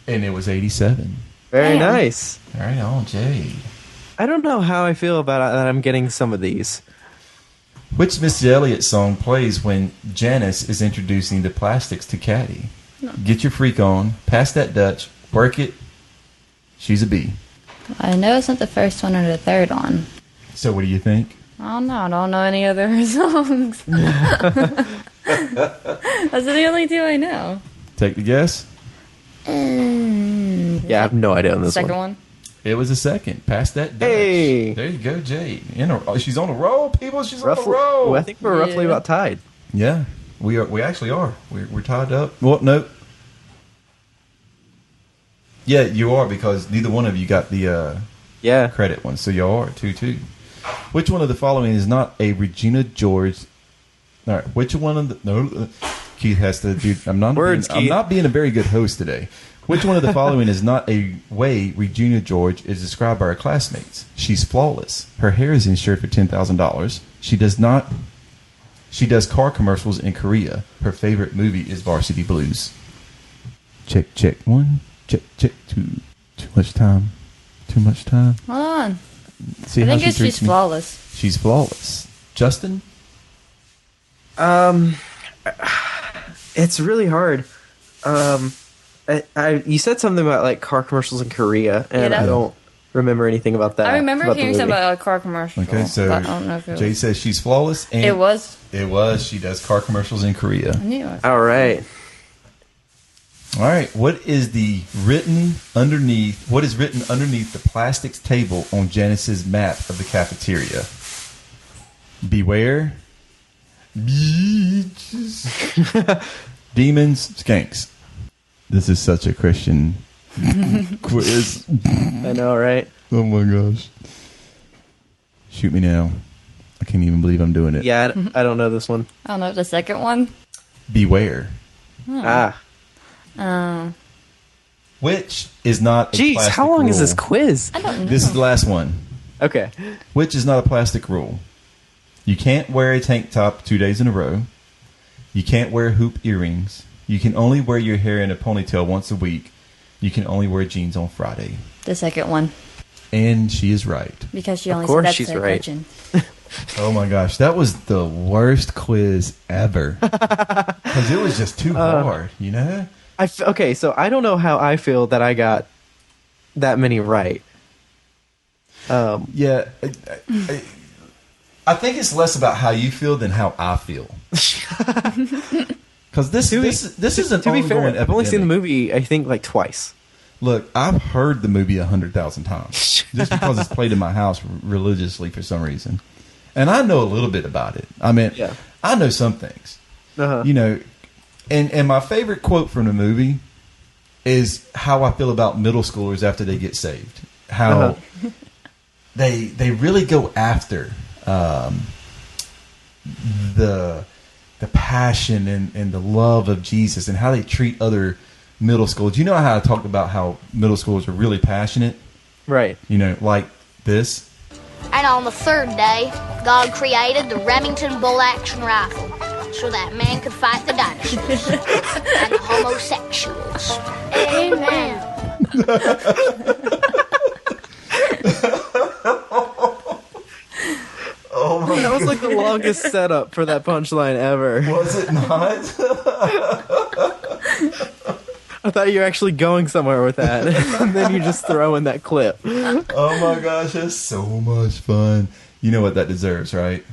S1: And it was 87.
S2: Very
S4: Damn.
S2: nice.
S1: All right, on Jade.
S2: I don't know how I feel about that. I'm getting some of these.
S1: Which Missy Elliott song plays when Janice is introducing the plastics to Caddy? Get your freak on, pass that Dutch, work it. She's a bee. I
S4: I know it's not the first one or the third one.
S1: So what do you think?
S4: I don't know. I don't know any other songs. Those are the only 2 I know.
S1: Take the guess.
S2: Yeah, I have no idea on this
S4: Second
S2: one.
S4: one.
S1: It was a second. Pass that Dutch.
S2: Hey.
S1: There you go, Jade. She's on a roll, people. She's on
S2: Roughly,
S1: a roll.
S2: well, I think we're roughly
S4: Yeah.
S2: about tied.
S1: Yeah, we are. We actually are. We're tied up. Well, no. Yeah, you are, because neither one of you got the
S2: Yeah.
S1: credit one. So y'all are 2-2. Which one of the following is not a Regina George? All right. Which one of the no? Keith has to do. I'm not being a very good host today. Which one of the following is not a way Regina George is described by her classmates? She's flawless. Her hair is insured for $10,000. She does not. She does car commercials in Korea. Her favorite movie is Varsity Blues. Check, check. 1. Check, check. 2. Too much time. Too much time.
S4: Hold on.
S1: See
S4: I
S1: how
S4: think
S1: she
S4: it's
S1: treats
S4: she's
S1: me?
S4: flawless.
S1: She's flawless. Justin?
S2: It's really hard. You said something about like car commercials in Korea, and
S4: Yeah,
S2: I don't remember anything about that.
S4: I remember
S2: about the
S4: hearing something
S2: movie.
S4: about a car commercial.
S1: Okay, so
S4: but I don't know if it
S1: Jay
S4: was.
S1: says she's flawless. And
S4: It was.
S1: It was. She does car commercials in Korea.
S4: I knew it was.
S2: All right.
S1: All right. What is written underneath the plastics table on Janice's map of the cafeteria? Beware. Beaches. Demons. Skanks. This is such a Christian quiz.
S2: I know, right?
S1: Oh my gosh. Shoot me now. I can't even believe I'm doing it.
S2: Yeah, I don't know this one.
S4: I don't know the second one.
S1: Beware.
S2: Ah.
S1: Which is not a
S2: Jeez,
S1: plastic
S2: how long is
S1: rule.
S2: this quiz?
S4: I don't know.
S1: This is the last one.
S2: Okay.
S1: Which is not a plastic rule. You can't wear a tank top 2 days in a row. You can't wear hoop earrings. You can only wear your hair in a ponytail once a week. You can only wear jeans on Friday.
S4: The second one.
S1: And she is right.
S4: Because she only
S2: course
S4: said that's
S2: she's
S4: the
S2: right.
S4: question.
S1: Oh my gosh, that was the worst quiz ever. Because it was just too hard, you know?
S2: Okay, so I don't know how I feel that I got that many right.
S1: Yeah, I think it's less about how you feel than how I feel. Because this is an
S2: To be
S1: ongoing
S2: fair,
S1: epidemic.
S2: I've only seen the movie, I think, like twice.
S1: Look, I've heard the movie 100,000 times just because it's played in my house religiously for some reason, and I know a little bit about it. I mean,
S2: Yeah.
S1: I know some things, you know. And my favorite quote from the movie is how I feel about middle schoolers after they get saved. How they really go after the passion and the love of Jesus and how they treat other middle schoolers. You know how I talked about how middle schoolers are really passionate?
S2: Right.
S1: You know, like this.
S5: And on the third day, God created the Remington bolt action rifle so that man could fight the dinosaurs and the homosexuals. Amen.
S1: Oh my
S2: That was like the longest setup for that punchline ever.
S1: Was it not?
S2: I thought you were actually going somewhere with that, and then you just throw in that clip.
S1: Oh my gosh, that's so much fun. You know what that deserves, right?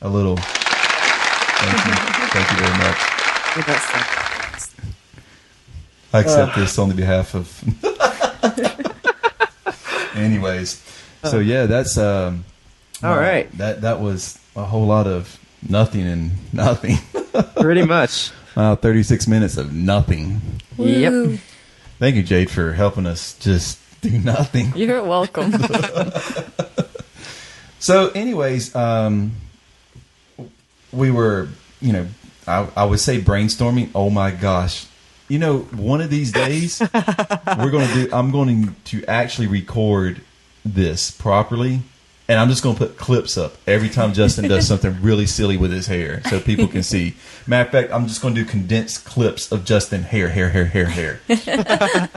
S1: A little. Thank you. Thank you very much. I accept this on the behalf of. Anyways, so yeah, that's
S2: All right.
S1: That was a whole lot of nothing and nothing.
S2: Pretty much.
S1: 36 minutes of nothing.
S2: Yep.
S1: Thank you, Jade, for helping us just do nothing.
S4: You're welcome.
S1: So, anyways, we were, you know, I would say brainstorming. Oh my gosh. You know, one of these days I'm going to actually record this properly, and I'm just going to put clips up every time Justin does something really silly with his hair so people can see. Matter of fact, I'm just going to do condensed clips of Justin hair.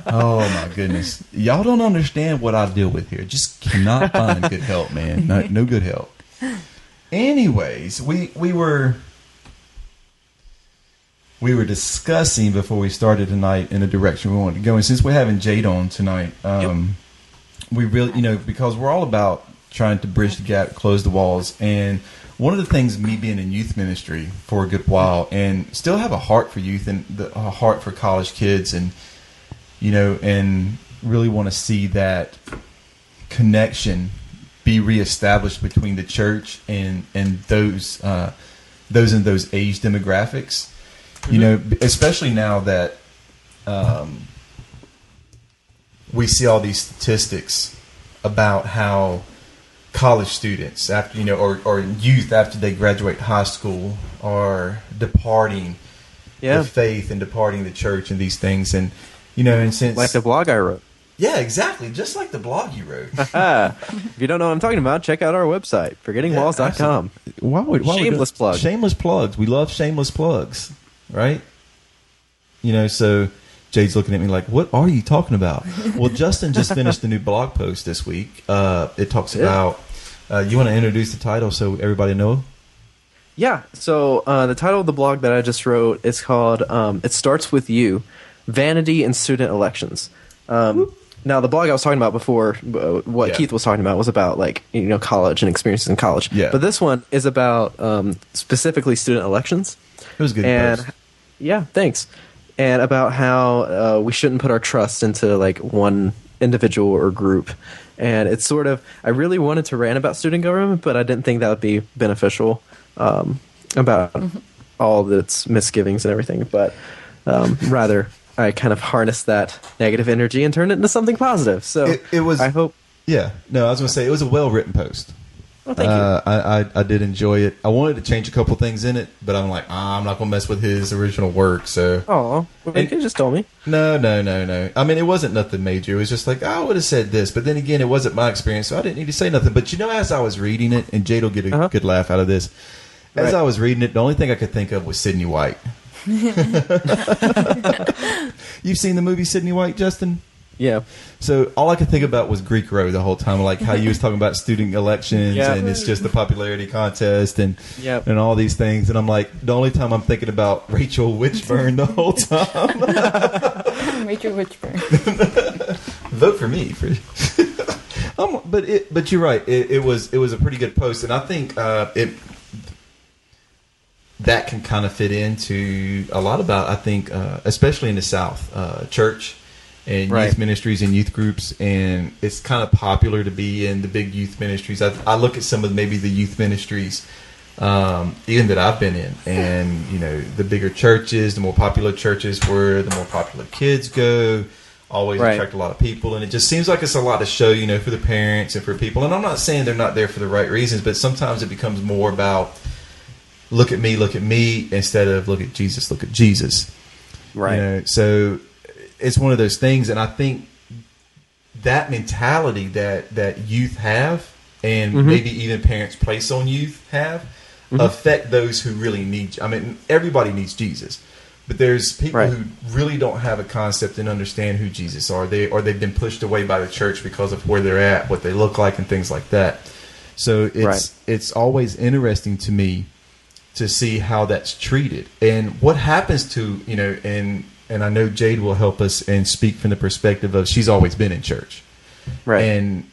S1: Oh my goodness. Y'all don't understand what I deal with here. Just cannot find good help, man. No good help. Anyways, we were discussing before we started tonight in the direction we wanted to go. And since we're having Jade on tonight, we really, you know, because we're all about trying to bridge the gap, close the walls. And one of the things, me being in youth ministry for a good while and still have a heart for youth and a heart for college kids, and, you know, and really want to see that connection be reestablished between the church and those in those age demographics. You know, especially now that we see all these statistics about how college students after or youth after they graduate high school are departing the faith and departing the church and these things, and and since
S2: like the blog I wrote.
S1: Yeah, exactly. Just like the blog you wrote.
S2: If you don't know what I'm talking about, check out our website, forgettingwalls.com. Shameless plug.
S1: Shameless plugs. We love shameless plugs, right? So Jade's looking at me like, what are you talking about? Well, Justin just finished the new blog post this week. It talks about, you want to introduce the title so everybody know?
S2: Yeah. So the title of the blog that I just wrote is called It Starts With You, Vanity in Student Elections. Now, the blog I was talking about before, what Keith was talking about, was about college and experiences in college.
S1: Yeah.
S2: But this one is about specifically student elections.
S1: It was a good post.
S2: Yeah, thanks. And about how we shouldn't put our trust into one individual or group. And it's sort of, I really wanted to rant about student government, but I didn't think that would be beneficial about all of its misgivings and everything. But rather, I kind of harnessed that negative energy and turned it into something positive. So
S1: it was.
S2: I hope.
S1: Yeah. No, I was going to say it was a well-written post.
S2: Oh, thank you.
S1: I did enjoy it. I wanted to change a couple things in it, but I'm like, I'm not going to mess with his original work. So.
S2: Oh, well, you could just told me.
S1: No. I mean, it wasn't nothing major. It was just like, I would have said this, but then again, it wasn't my experience, so I didn't need to say nothing. But as I was reading it, and Jade will get a good laugh out of this. As I was reading it, the only thing I could think of was Sydney White. You've seen the movie Sydney White, Justin?
S2: Yeah.
S1: So all I could think about was Greek Row the whole time, like how you was talking about student elections and it's just the popularity contest and all these things. And I'm like, the only time I'm thinking about Rachel Witchburn the whole time.
S4: Rachel Witchburn.
S1: Vote for me. But you're right. It was a pretty good post, and I think that can kind of fit into a lot about, I think, especially in the South, church and youth ministries and youth groups, and it's kind of popular to be in the big youth ministries. I look at some of maybe the youth ministries, even that I've been in, and the bigger churches, the more popular churches, where the more popular kids go, always attract a lot of people, and it just seems like it's a lot to show, for the parents and for people. And I'm not saying they're not there for the right reasons, but sometimes it becomes more about look at me, instead of look at Jesus.
S2: Right.
S1: So it's one of those things, and I think that mentality that youth have, and maybe even parents place on youth have, affect those who really need. I mean, everybody needs Jesus, but there's people who really don't have a concept and understand who Jesus are. They've been pushed away by the church because of where they're at, what they look like, and things like that. So it's always interesting to me to see how that's treated and what happens to, and I know Jade will help us and speak from the perspective of she's always been in church. Right. And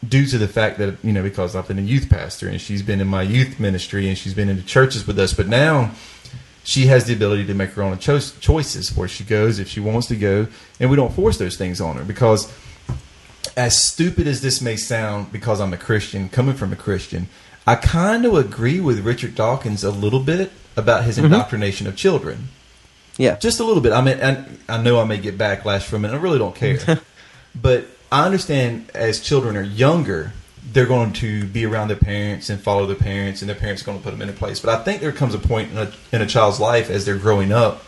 S1: due to the fact that, because I've been a youth pastor and she's been in my youth ministry and she's been in the churches with us, but now she has the ability to make her own choices where she goes, if she wants to go, and we don't force those things on her, because as stupid as this may sound, because I'm a Christian, coming from a Christian, I kind of agree with Richard Dawkins a little bit about his indoctrination of children.
S2: Yeah.
S1: Just a little bit. I mean, I know I may get backlash from it. I really don't care. But I understand as children are younger, they're going to be around their parents and follow their parents, and their parents are going to put them into place. But I think there comes a point in a child's life as they're growing up,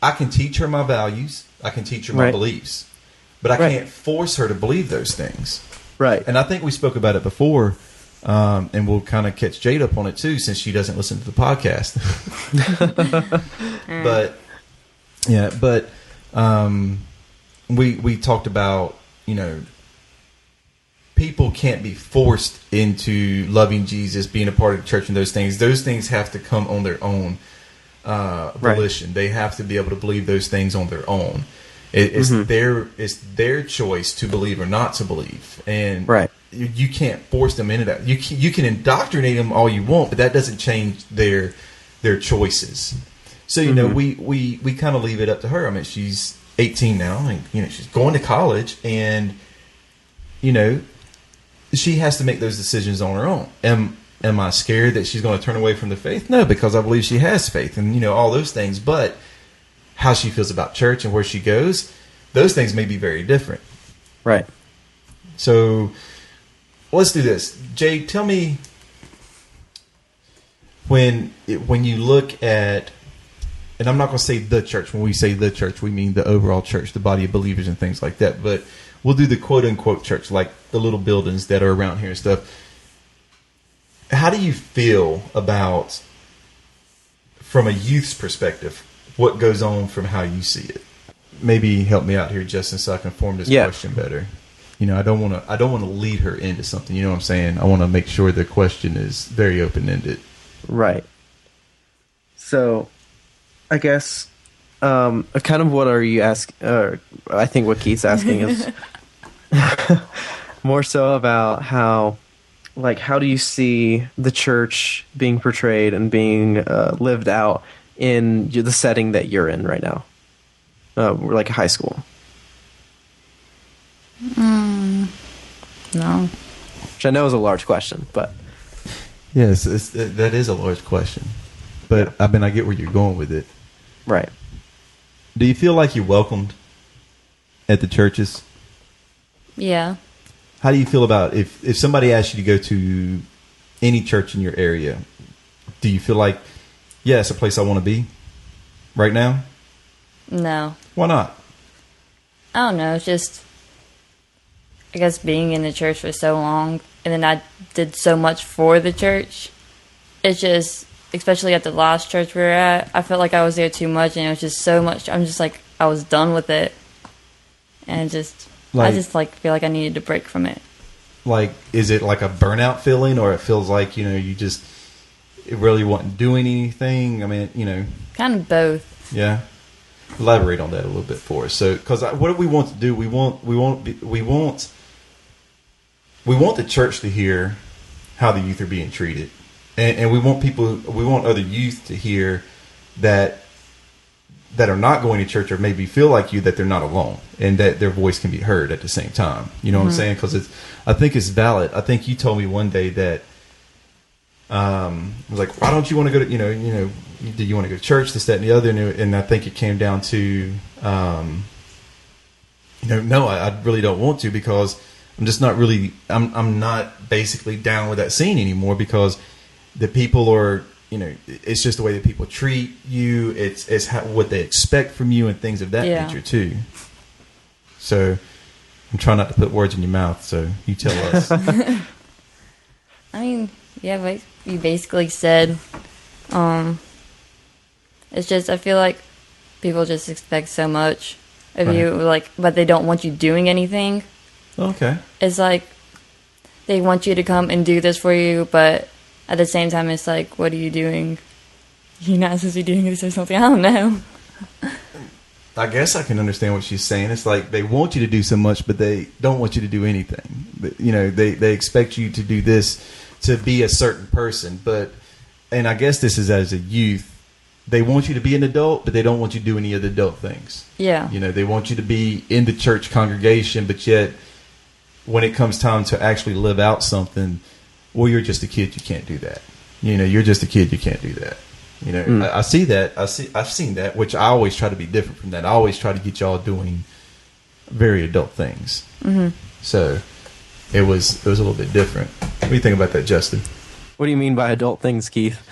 S1: I can teach her my values. I can teach her my beliefs. But I can't force her to believe those things. Right. And I think we spoke about it before. And we'll kind of catch Jade up on it too, since she doesn't listen to the podcast. We talked about, people can't be forced into loving Jesus, being a part of the church, and those things. Those things have to come on their own volition. They have to be able to believe those things on their own. It's their choice to believe or not to believe, and you can't force them into that. You can indoctrinate them all you want, but that doesn't change their choices. So we kind of leave it up to her. I mean, she's 18 now, and she's going to college, and she has to make those decisions on her own. Am I scared that she's going to turn away from the faith? No, because I believe she has faith, and all those things. But how she feels about church and where she goes, those things may be very different.
S2: Right.
S1: So let's do this. Jade, tell me, when you look at, and I'm not going to say the church. When we say the church, we mean the overall church, the body of believers and things like that. But we'll do the quote-unquote church, like the little buildings that are around here and stuff. How do you feel about, from a youth's perspective, what goes on from how you see it? Maybe help me out here, Justin, so I can form this question better. You know, I don't want to lead her into something. You know what I'm saying? I want to make sure the question is very open-ended.
S2: Right. So, I guess, kind of what are you asking? I think what Keith's asking is more so about how do you see the church being portrayed and being lived out in the setting that you're in right now? Like high school.
S4: No.
S2: Which I know is a large question, but...
S1: Yes, that is a large question. But, I mean, I get where you're going with it.
S2: Right.
S1: Do you feel like you're welcomed at the churches?
S4: Yeah.
S1: How do you feel about if somebody asks you to go to any church in your area? Do you feel like, yeah, it's a place I want to be right now?
S4: No.
S1: Why not?
S4: I don't know. It's just, I guess, being in the church for so long, and then I did so much for the church. It's just, especially at the last church we were at, I felt like I was there too much, and it was just so much. I'm just like, I was done with it, and just, I just feel like I needed to break from it.
S1: Like, is it like a burnout feeling, or it feels like, you know, you just really wasn't doing anything? I mean, you know,
S4: kind of both.
S1: Yeah. Elaborate on that a little bit for us. So, because what do we want to do? We want the church to hear how the youth are being treated, and we want other youth to hear that are not going to church or maybe feel like you, that they're not alone and that their voice can be heard at the same time. You know what I'm saying? Because I think it's valid. I think you told me one day that I was like, why don't you want to go to do you want to go to church, this, that, and the other? And I think it came down to no, I really don't want to, because I'm just not really, I'm not basically down with that scene anymore, because the people are, you know, it's just the way that people treat you. It's what they expect from you and things of that nature too. So I'm trying not to put words in your mouth, so you tell us.
S4: I mean, yeah, but you basically said, it's just, I feel like people just expect so much of you, like, but they don't want you doing anything.
S1: Okay.
S4: It's like they want you to come and do this for you, but at the same time, it's like, what are you doing? You're not supposed to be doing this or something. I don't know.
S1: I guess I can understand what she's saying. It's like they want you to do so much, but they don't want you to do anything. You know, they expect you to do this, to be a certain person. And I guess this is as a youth, they want you to be an adult, but they don't want you to do any of the adult things. Yeah. You know, they want you to be in the church congregation, but yet when it comes time to actually live out something, well, you're just a kid, you can't do that. You know, you're just a kid, you can't do that. You know, I see that. I've seen that, which I always try to be different from that. I always try to get y'all doing very adult things. Mm-hmm. So it was a little bit different. What do you think about that, Justin?
S2: What do you mean by adult things, Keith?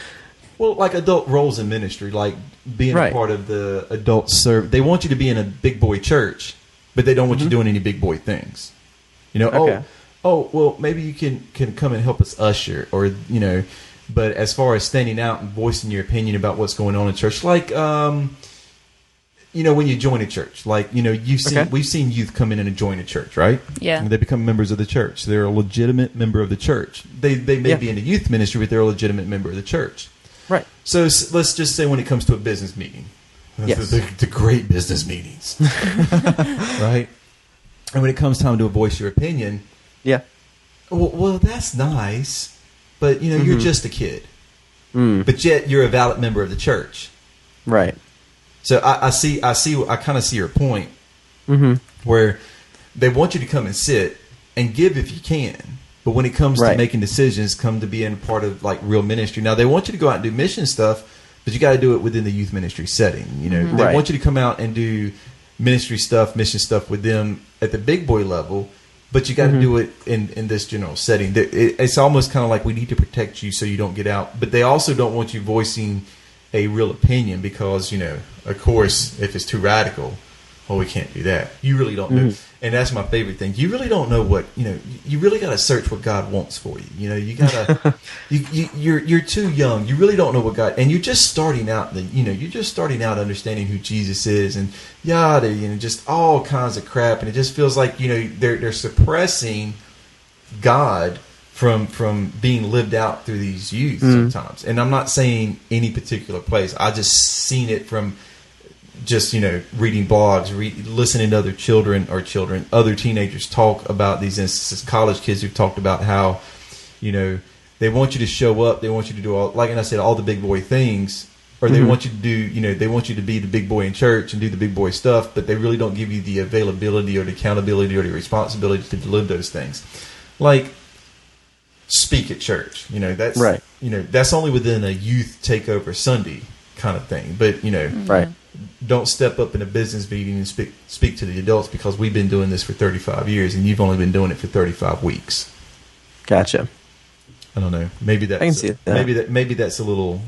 S1: Well, like adult roles in ministry, like being a part of the adult serve. They want you to be in a big boy church, but they don't want you doing any big boy things. You know, well, maybe you can come and help us usher, or, you know, but as far as standing out and voicing your opinion about what's going on in church, like, you know, when you join a church, like, you know, we've seen youth come in and join a church, right? Yeah. And they become members of the church. They're a legitimate member of the church. They may be in the youth ministry, but they're a legitimate member of the church. Right. So let's just say when it comes to a business meeting, the great business meetings, right? And when it comes time to voice your opinion, well, that's nice, but, you know, you're just a kid, but yet you're a valid member of the church, right? So I kind of see your point, where they want you to come and sit and give if you can. But when it comes to making decisions, come to being part of like real ministry. Now they want you to go out and do mission stuff, but you got to do it within the youth ministry setting. You know, they want you to come out and do ministry stuff, mission stuff with them at the big boy level, but you got to do it in this general setting. It's almost kind of like we need to protect you so you don't get out, but they also don't want you voicing a real opinion because, of course, if it's too radical, well, we can't do that. You really don't know. And that's my favorite thing. You really don't know what, you really got to search what God wants for you. You got to, you're too young. You really don't know what God, and you're just starting out, you're just starting out understanding who Jesus is and just all kinds of crap. And it just feels like, they're suppressing God from being lived out through these youth sometimes. And I'm not saying any particular place. I just seen it from just, reading blogs, listening to other teenagers talk about these instances, college kids who've talked about how, they want you to show up. They want you to do all the big boy things, or they want you to do, they want you to be the big boy in church and do the big boy stuff, but they really don't give you the availability or the accountability or the responsibility to live those things. Like, speak at church, that's right. That's only within a youth takeover Sunday kind of thing. But,
S2: right.
S1: Don't step up in a business meeting and speak to the adults because we've been doing this for 35 years and you've only been doing it for 35 weeks.
S2: Gotcha.
S1: I don't know. Maybe that's,
S2: I can see it.
S1: Maybe that's a little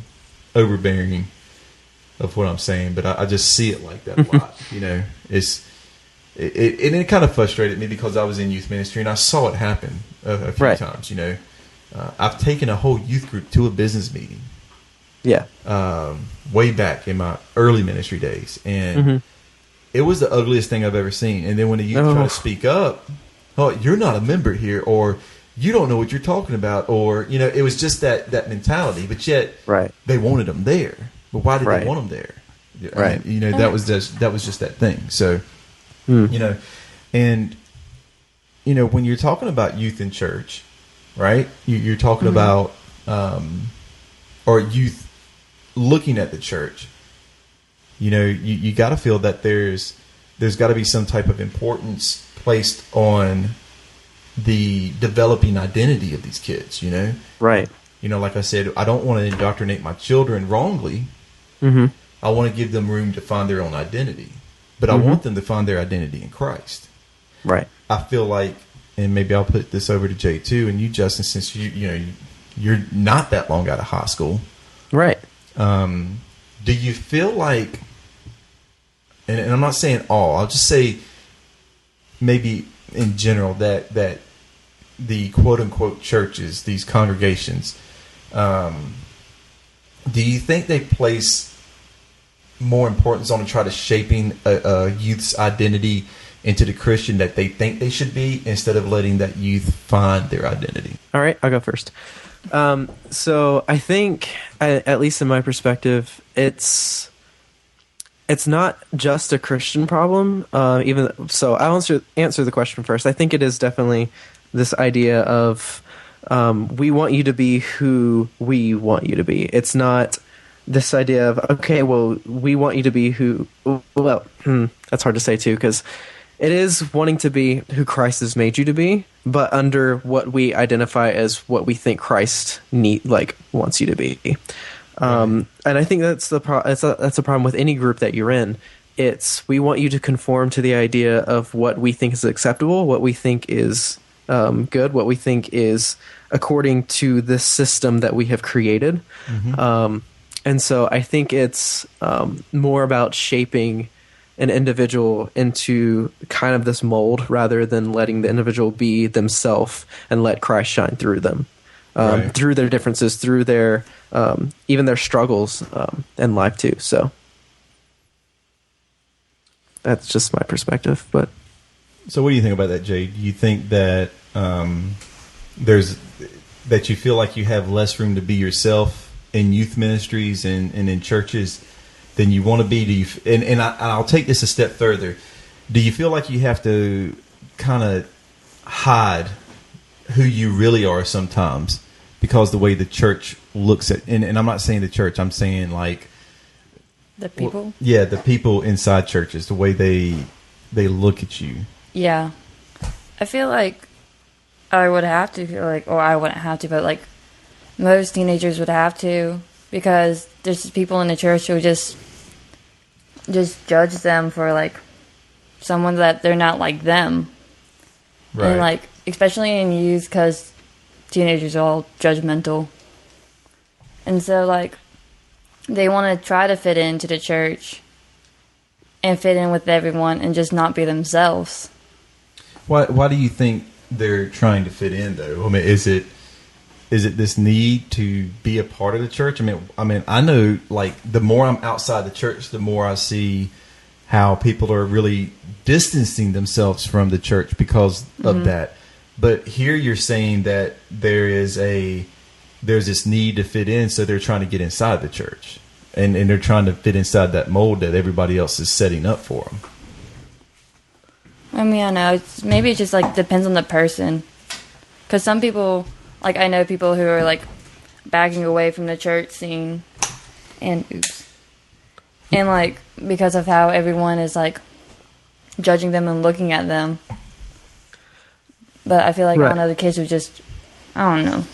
S1: overbearing of what I'm saying, but I just see it like that a lot. It kind of frustrated me because I was in youth ministry and I saw it happen a few times. I've taken a whole youth group to a business meeting.
S2: Yeah.
S1: Way back in my early ministry days, and it was the ugliest thing I've ever seen. And then when the youth try to speak up, oh, you're not a member here, or you don't know what you're talking about, or it was just that mentality. But yet, they wanted them there. But why did they want them there?
S2: Right.
S1: I mean, that was just that thing. So, and when you're talking about youth in church, right? You're talking about or youth looking at the church. You got to feel that there's got to be some type of importance placed on the developing identity of these kids.
S2: Right.
S1: Like I said, I don't want to indoctrinate my children wrongly. I want to give them room to find their own identity, but I want them to find their identity in Christ.
S2: Right.
S1: I feel like, and maybe I'll put this over to Jade too, and you, Justin, since you're not that long out of high school,
S2: right?
S1: Do you feel like, and I'm not saying all, I'll just say maybe in general that the quote unquote churches, these congregations, do you think they place more importance on to try to shaping a youth's identity into the Christian that they think they should be, instead of letting that youth find their identity?
S2: All right, I'll go first. So I think, at least in my perspective, it's not just a Christian problem. So I'll answer the question first. I think it is definitely this idea of we want you to be who we want you to be. It's not this idea of, okay, well, we want you to be who. Well, that's hard to say too, because it is wanting to be who Christ has made you to be, but under what we identify as what we think Christ wants you to be. And I think that's the that's a problem with any group that you're in. It's, we want you to conform to the idea of what we think is acceptable, what we think is good, what we think is according to the system that we have created. And so I think it's more about shaping an individual into kind of this mold rather than letting the individual be themselves and let Christ shine through them, through their differences, through their even their struggles in life too. So that's just my perspective. But
S1: so what do you think about that, Jade? Do you think that that you feel like you have less room to be yourself in youth ministries and in churches than you want to be? Do you, and I'll take this a step further. Do you feel like you have to kind of hide who you really are sometimes because the way the church looks at, and I'm not saying the church, I'm saying like
S4: the people?
S1: Well, yeah, the people inside churches, the way they look at you.
S4: Yeah. I feel like I would have to feel like, or I wouldn't have to, but like most teenagers would have to, because there's people in the church who just judge them for like someone that they're not like them.
S1: Right.
S4: And like, especially in youth, because teenagers are all judgmental. And so like, they want to try to fit into the church and fit in with everyone and just not be themselves.
S1: Why do you think they're trying to fit in, though? I mean, is it this need to be a part of the church? I mean, I know, like, the more I'm outside the church, the more I see how people are really distancing themselves from the church because of that. But here you're saying that there's this need to fit in, so they're trying to get inside the church, and they're trying to fit inside that mold that everybody else is setting up for them.
S4: I mean, I know. Maybe it just, like, depends on the person. Because some people, like, I know people who are, like, backing away from the church scene. And, like, because of how everyone is, like, judging them and looking at them. But I feel like I don't know, the kids are just, I don't know.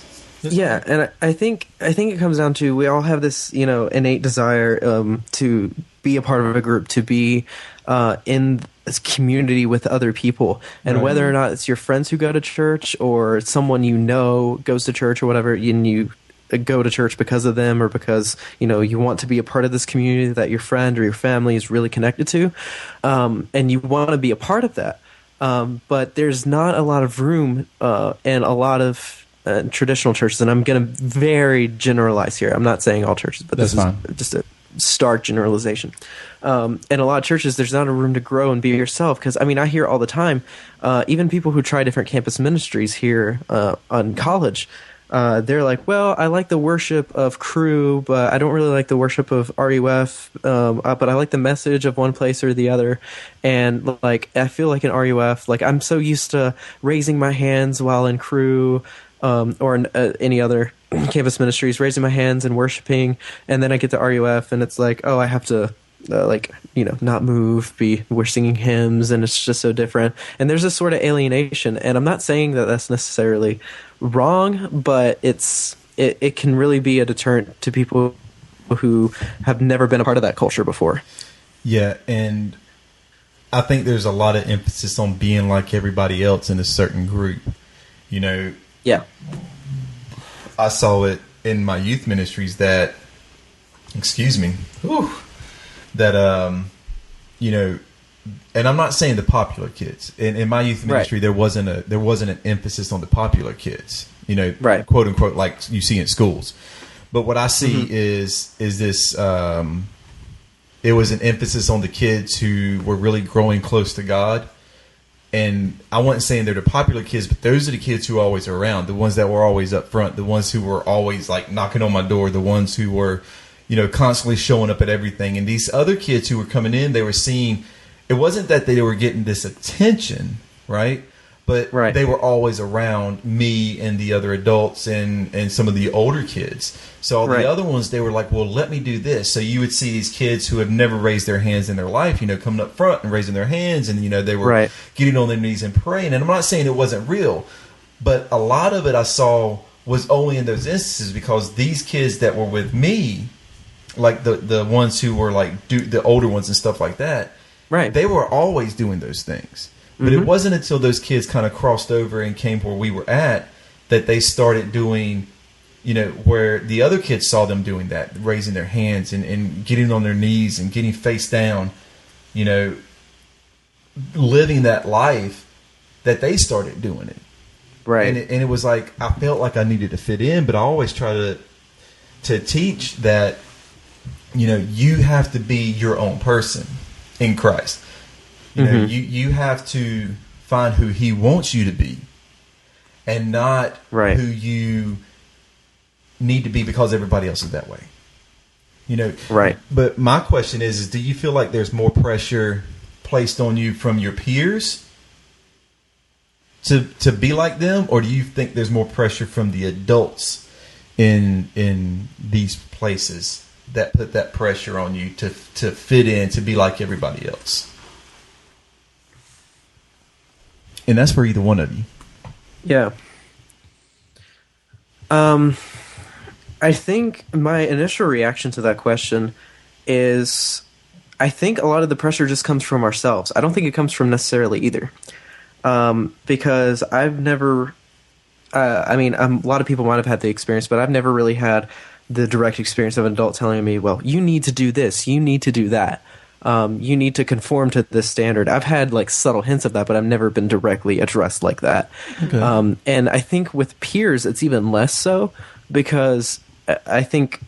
S2: Yeah, and I think it comes down to, we all have this, innate desire to be a part of a group, to be in this community with other people, and whether or not it's your friends who go to church or someone goes to church or whatever, and you go to church because of them, or because you want to be a part of this community that your friend or your family is really connected to, and you want to be a part of that. But there's not a lot of room in a lot of traditional churches, and I'm going to very generalize here. I'm not saying all churches, but this is just a stark generalization. In a lot of churches, there's not a room to grow and be yourself. Because, I mean, I hear all the time, even people who try different campus ministries here on college, they're like, well, I like the worship of Crew, but I don't really like the worship of RUF, but I like the message of one place or the other. And, like, I feel like in RUF, like, I'm so used to raising my hands while in Crew, or in any other campus ministries, raising my hands and worshiping, and then I get to RUF, and it's like, oh, I have to, not move, we're singing hymns, and it's just so different. And there's this sort of alienation, and I'm not saying that that's necessarily wrong, but it can really be a deterrent to people who have never been a part of that culture before.
S1: Yeah, and I think there's a lot of emphasis on being like everybody else in a certain group.
S2: Yeah.
S1: I saw it in my youth ministries that, and I'm not saying the popular kids. In my youth ministry, there wasn't an emphasis on the popular kids, quote unquote, like you see in schools. But what I see is this, it was an emphasis on the kids who were really growing close to God. And I wasn't saying they're the popular kids, but those are the kids who are always around, the ones that were always up front, the ones who were always like knocking on my door, the ones who were, constantly showing up at everything. And these other kids who were coming in, they were seeing, it wasn't that they were getting this attention, right? But they were always around me and the other adults and some of the older kids. So all the other ones, they were like, well, let me do this. So you would see these kids who have never raised their hands in their life, coming up front and raising their hands. And, they were getting on their knees and praying. And I'm not saying it wasn't real, but a lot of it I saw was only in those instances because these kids that were with me, like the ones who were like the older ones and stuff like that, they were always doing those things. But it wasn't until those kids kind of crossed over and came where we were at that they started doing, where the other kids saw them doing that, raising their hands and getting on their knees and getting face down, living that life, that they started doing it. Right. And it was like, I felt like I needed to fit in, but I always try to teach that, you have to be your own person in Christ. You have to find who He wants you to be, and not who you need to be because everybody else is that way. But my question is do you feel like there's more pressure placed on you from your peers to be like them, or do you think there's more pressure from the adults in these places that put that pressure on you to fit in, to be like everybody else? And that's for either one of you.
S2: Yeah. I think my initial reaction to that question is, I think a lot of the pressure just comes from ourselves. I don't think it comes from necessarily either. because I've never. I mean, a lot of people might have had the experience, but I've never really had the direct experience of an adult telling me, "Well, you need to do this, you need to do that, you need to conform to this standard." I've had like subtle hints of that, but I've never been directly addressed like that. Okay. And I think with peers, it's even less so because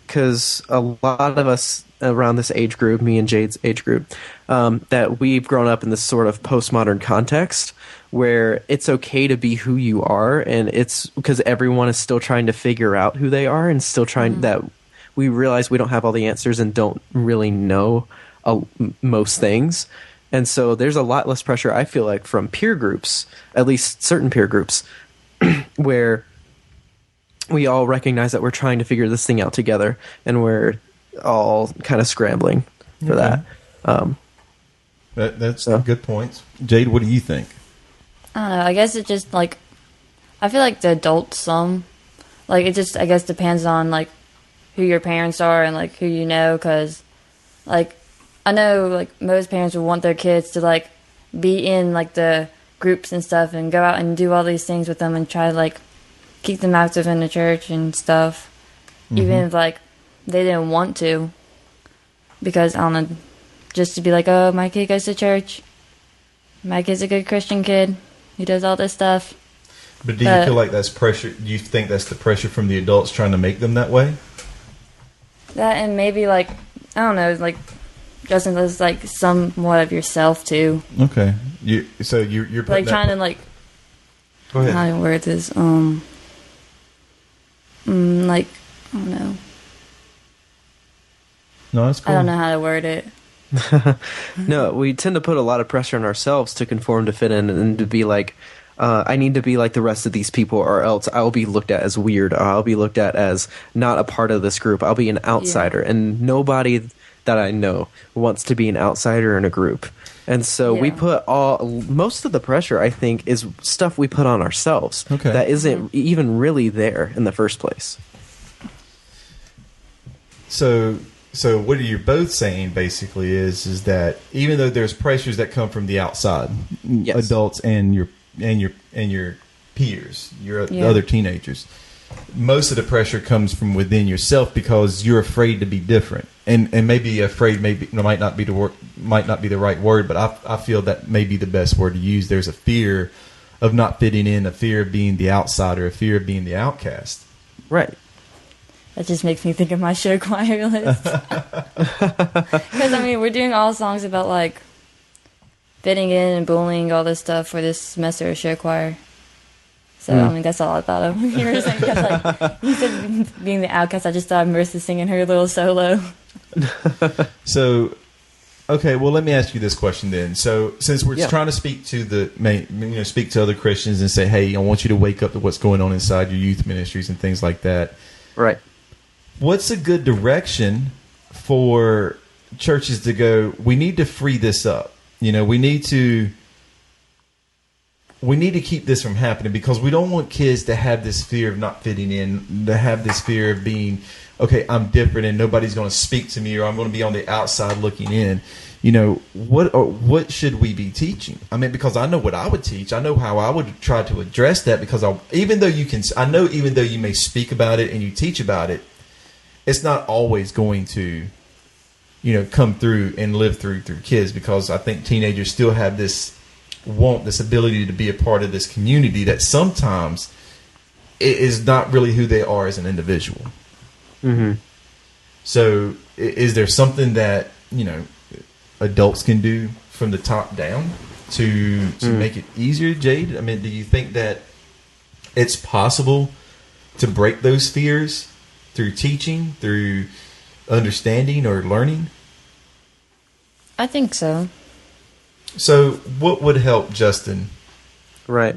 S2: because a lot of us around this age group, me and Jade's age group, that we've grown up in this sort of postmodern context where it's okay to be who you are, and it's because everyone is still trying to figure out who they are and still trying that we realize we don't have all the answers and don't really know most things. And so there's a lot less pressure, I feel like, from peer groups, at least certain peer groups, where we all recognize that we're trying to figure this thing out together and we're all kind of scrambling for that.
S1: That's good points. Jade, what do you think?
S4: I don't know. I guess it just, like, I feel like the adults, like, it just, I guess, depends on, like, who your parents are and, like, who you know, because, like, I know, like, most parents would want their kids to, like, be in, like, the groups and stuff and go out and do all these things with them and try to, like, keep them active in the church and stuff, even if, like, they didn't want to, because, I don't know, just to be like, oh, my kid goes to church, my kid's a good Christian kid, he does all this stuff.
S1: But do you feel like that's pressure? Do you think that's the pressure from the adults trying to make them that way?
S4: That, and maybe, like, I don't know, like, Justin, that's, like, somewhat of yourself, too.
S1: Okay. So you're putting
S4: like, trying to, like,
S1: go ahead.
S4: How do I word this? Like, I don't know.
S1: No, that's cool.
S4: I don't know how to word it.
S2: No, we tend to put a lot of pressure on ourselves to conform, to fit in, and to be like, I need to be like the rest of these people, or else I'll be looked at as weird, or I'll be looked at as not a part of this group. I'll be an outsider, and nobody that I know wants to be an outsider in a group. And so we put most of the pressure, I think, is stuff we put on ourselves that isn't even really there in the first place.
S1: So what you're both saying basically is that even though there's pressures that come from the outside, adults and your peers, the other teenagers, most of the pressure comes from within yourself because you're afraid to be different, and maybe afraid might not be the right word, but I feel that may be the best word to use. There's a fear of not fitting in, a fear of being the outsider, a fear of being the outcast.
S2: Right.
S4: That just makes me think of my show choir list. Because, I mean, we're doing all songs about, like, fitting in and bullying, all this stuff for this semester of show choir. So, I mean, that's all I thought of. You were saying, because, like, you said being the outcast, I just thought of Marissa singing her little solo.
S1: So, okay, well, let me ask you this question then. So, since we're trying to speak to speak to other Christians and say, hey, I want you to wake up to what's going on inside your youth ministries and things like that.
S2: Right.
S1: What's a good direction for churches to go, we need to free this up? You know, we need to keep this from happening because we don't want kids to have this fear of not fitting in, to have this fear of being, okay, I'm different and nobody's going to speak to me, or I'm going to be on the outside looking in. You know, what should we be teaching? I mean, because I know what I would teach. I know how I would try to address that, because even though you may speak about it and you teach about it, it's not always going to, come through and live through kids, because I think teenagers still have this ability to be a part of this community that sometimes is not really who they are as an individual.
S2: Mm-hmm.
S1: So is there something that, adults can do from the top down to make it easier, Jade? I mean, do you think that it's possible to break those fears through teaching, through understanding or learning?
S4: I think so.
S1: So what would help, Justin?
S2: Right.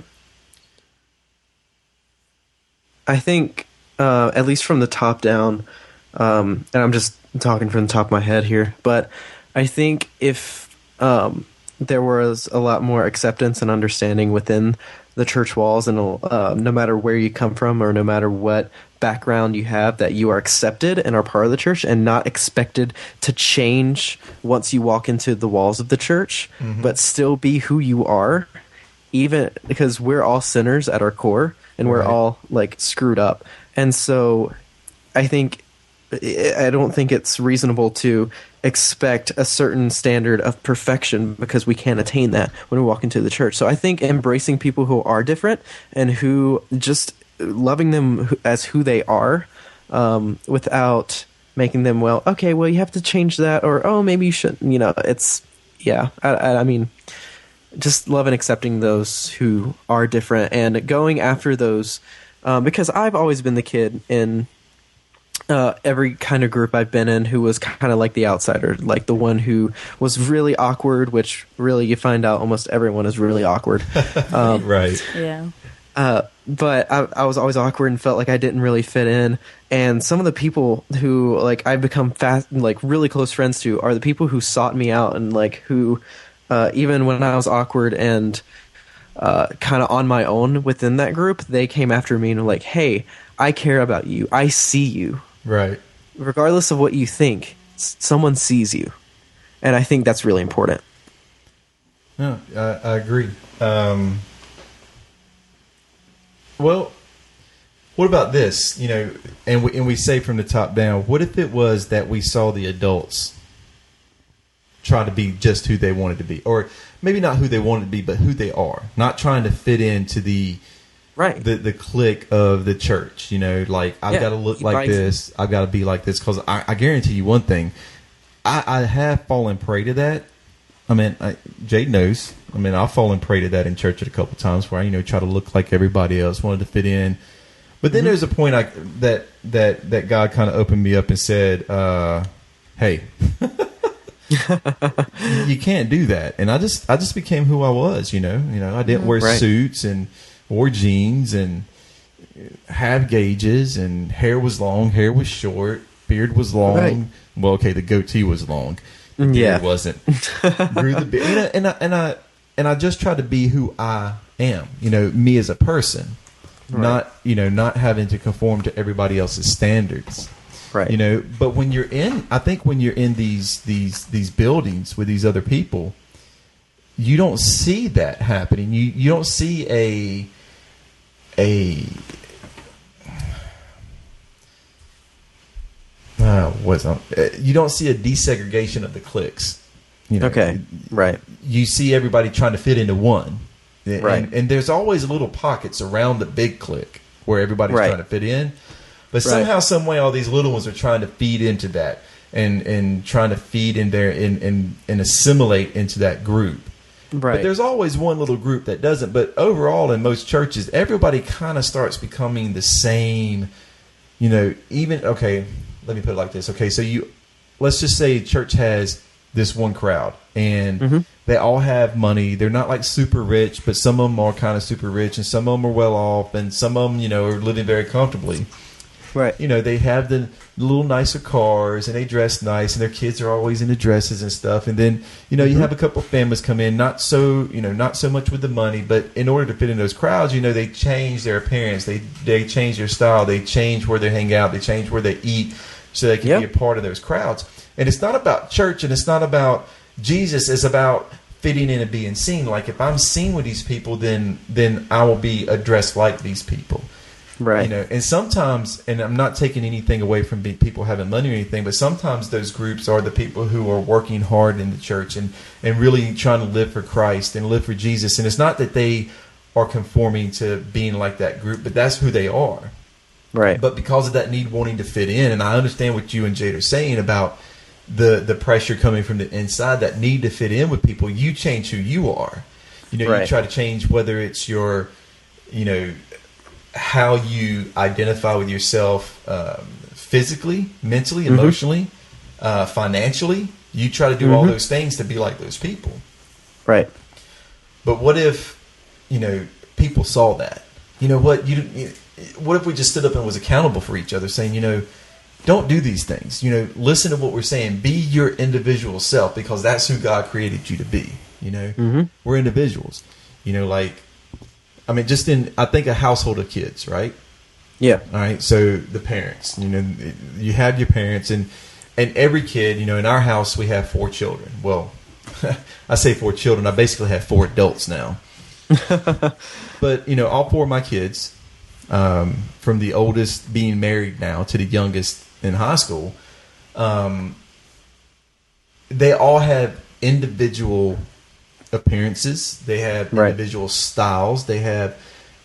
S2: I think, at least from the top down, and I'm just talking from the top of my head here, but I think if there was a lot more acceptance and understanding within the church walls, and no matter where you come from or no matter what background you have, that you are accepted and are part of the church and not expected to change once you walk into the walls of the church, but still be who you are, even because we're all sinners at our core, and we're all like screwed up, and so I don't think it's reasonable to expect a certain standard of perfection because we can't attain that when we walk into the church. So I think embracing people who are different and who just loving them as who they are, without making them, well, you have to change that, or, oh, maybe you shouldn't, I mean, just love and accepting those who are different and going after those, because I've always been the kid in every kind of group I've been in who was kind of like the outsider, like the one who was really awkward, which really you find out almost everyone is really awkward.
S1: Right.
S4: Yeah.
S2: But I was always awkward and felt like I didn't really fit in. And some of the people who like I've become really close friends to are the people who sought me out and like who, even when I was awkward and kind of on my own within that group, they came after me and were like, "Hey, I care about you. I see you.
S1: Right.
S2: Regardless of what you think, someone sees you." And I think that's really important.
S1: No, I agree. Well, what about this? And we say from the top down, what if it was that we saw the adults try to be just who they wanted to be, or maybe not who they wanted to be, but who they are, not trying to fit into the clique of the church. Like I've got to look like this, I've got to be like this, because I guarantee you one thing, I have fallen prey to that. I mean, Jade knows. I mean, I've fallen prey to that in church a couple times where I, try to look like everybody else, wanted to fit in. But then there's a point that God kind of opened me up and said, "Hey, you can't do that." And I just became who I was. I didn't wear suits and wore jeans and have gauges, and hair was long, hair was short, beard was long. Right. Well, okay, the goatee was long. The beard wasn't. Grew the beard, and I just tried to be who I am. Me as a person, not having to conform to everybody else's standards. Right. But when you're in, I think when you're in these buildings with these other people, you don't see that happening. You don't see a you don't see a desegregation of the cliques.
S2: Okay, right.
S1: You see everybody trying to fit into one.
S2: Right.
S1: And there's always little pockets around the big clique where everybody's trying to fit in. But somehow, some way, all these little ones are trying to feed into that and trying to feed in there and assimilate into that group. Right. But there's always one little group that doesn't. But overall, in most churches, everybody kind of starts becoming the same. Let me put it like this. Okay, so let's just say church has this one crowd, and they all have money. They're not like super rich, but some of them are kind of super rich, and some of them are well off, and some of them, are living very comfortably. Right. They have the little nicer cars, and they dress nice, and their kids are always into dresses and stuff. And then, you have a couple of families come in, not so much with the money, but in order to fit in those crowds, they change their appearance, they change their style, they change where they hang out, they change where they eat, so they can be a part of those crowds. And it's not about church, and it's not about Jesus. It's about fitting in and being seen. Like if I'm seen with these people, then I will be addressed like these people. Right. And sometimes, and I'm not taking anything away from people having money or anything, but sometimes those groups are the people who are working hard in the church and really trying to live for Christ and live for Jesus. And it's not that they are conforming to being like that group, but that's who they are. Right. But because of that need wanting to fit in, and I understand what you and Jade are saying about the pressure coming from the inside, that need to fit in with people, you change who you are. You try to change whether it's your, how you identify with yourself physically, mentally, emotionally, financially. You try to do all those things to be like those people. Right. But what if, people saw that? What if we just stood up and was accountable for each other, saying, don't do these things. Listen to what we're saying. Be your individual self, because that's who God created you to be. We're individuals. I think a household of kids, right? Yeah. All right. So the parents, you have your parents, and every kid, in our house we have 4 children. Well, I say 4 children. I basically have 4 adults now. But, all four of my kids, from the oldest being married now to the youngest in high school, they all have individual appearances. They have individual styles. They have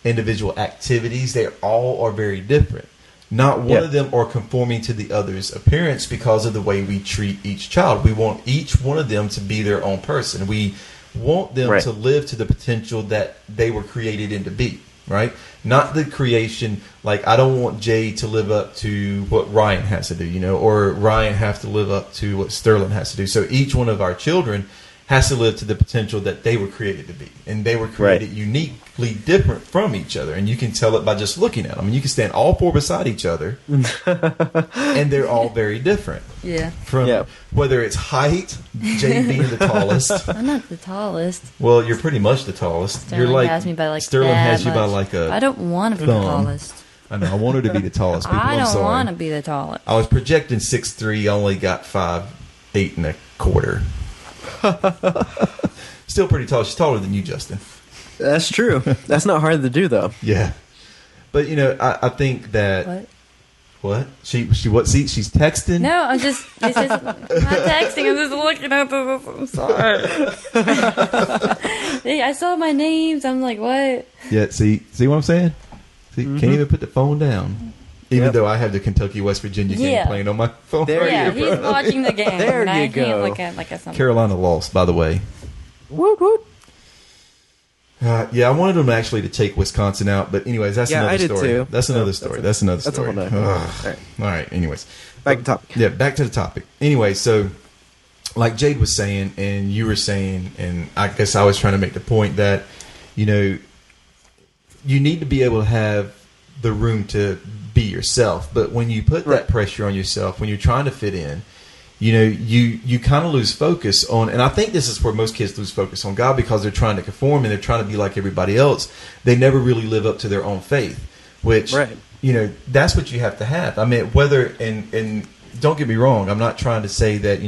S1: individual activities. They all are very different. Not one of them are conforming to the other's appearance because of the way we treat each child. We want each one of them to be their own person. We want them to live to the potential that they were created in to be, right? Not the creation, like I don't want Jade to live up to what Ryan has to do, or Ryan have to live up to what Sterling has to do. So each one of our children has to live to the potential that they were created to be. And they were created uniquely different from each other. And you can tell it by just looking at them. And you can stand all four beside each other, and they're all very different.
S4: Yeah.
S1: From whether it's height, Jade being the tallest.
S4: I'm not the tallest.
S1: Well, you're pretty much the tallest.
S4: Sterling has me by like
S1: Sterling
S4: that
S1: has you by
S4: much.
S1: like a
S4: I don't want to be the tallest.
S1: I know. I want her to be the tallest. People,
S4: I
S1: I'm
S4: don't
S1: sorry.
S4: want to be the tallest.
S1: I was projecting 6'3". I only got 5'8" and a quarter. Still pretty tall. She's taller than you, Justin.
S2: That's true. That's not hard to do, though.
S1: Yeah. But, I think that...
S4: What?
S1: What? She what? See, she's texting?
S4: No, I'm just not texting. I'm just looking up. I'm sorry. Hey, I saw my names. I'm like, what?
S1: Yeah, see what I'm saying? See, can't even put the phone down. Even though I have the Kentucky-West Virginia game playing on my phone.
S2: There
S4: Yeah,
S2: you
S4: he's watching the game.
S2: There
S4: and I
S2: you
S4: can't
S2: go.
S4: look at like a something.
S1: Carolina lost, by the way.
S2: Woot woot.
S1: Yeah, I wanted them actually to take Wisconsin out, but anyways, that's another
S2: I did
S1: story.
S2: too.
S1: That's another story. That's another
S2: That's a
S1: story.
S2: whole nother.
S1: Ugh. All right. Anyways,
S2: Back to topic.
S1: Yeah, back to the topic. Anyway, so like Jade was saying, and you were saying, and I guess I was trying to make the point that you need to be able to have the room to be yourself, but when you put that pressure on yourself, when you're trying to fit in, you kind of lose focus on, and I think this is where most kids lose focus on God because they're trying to conform and they're trying to be like everybody else. They never really live up to their own faith, which, that's what you have to have. I mean, whether, and don't get me wrong, I'm not trying to say that,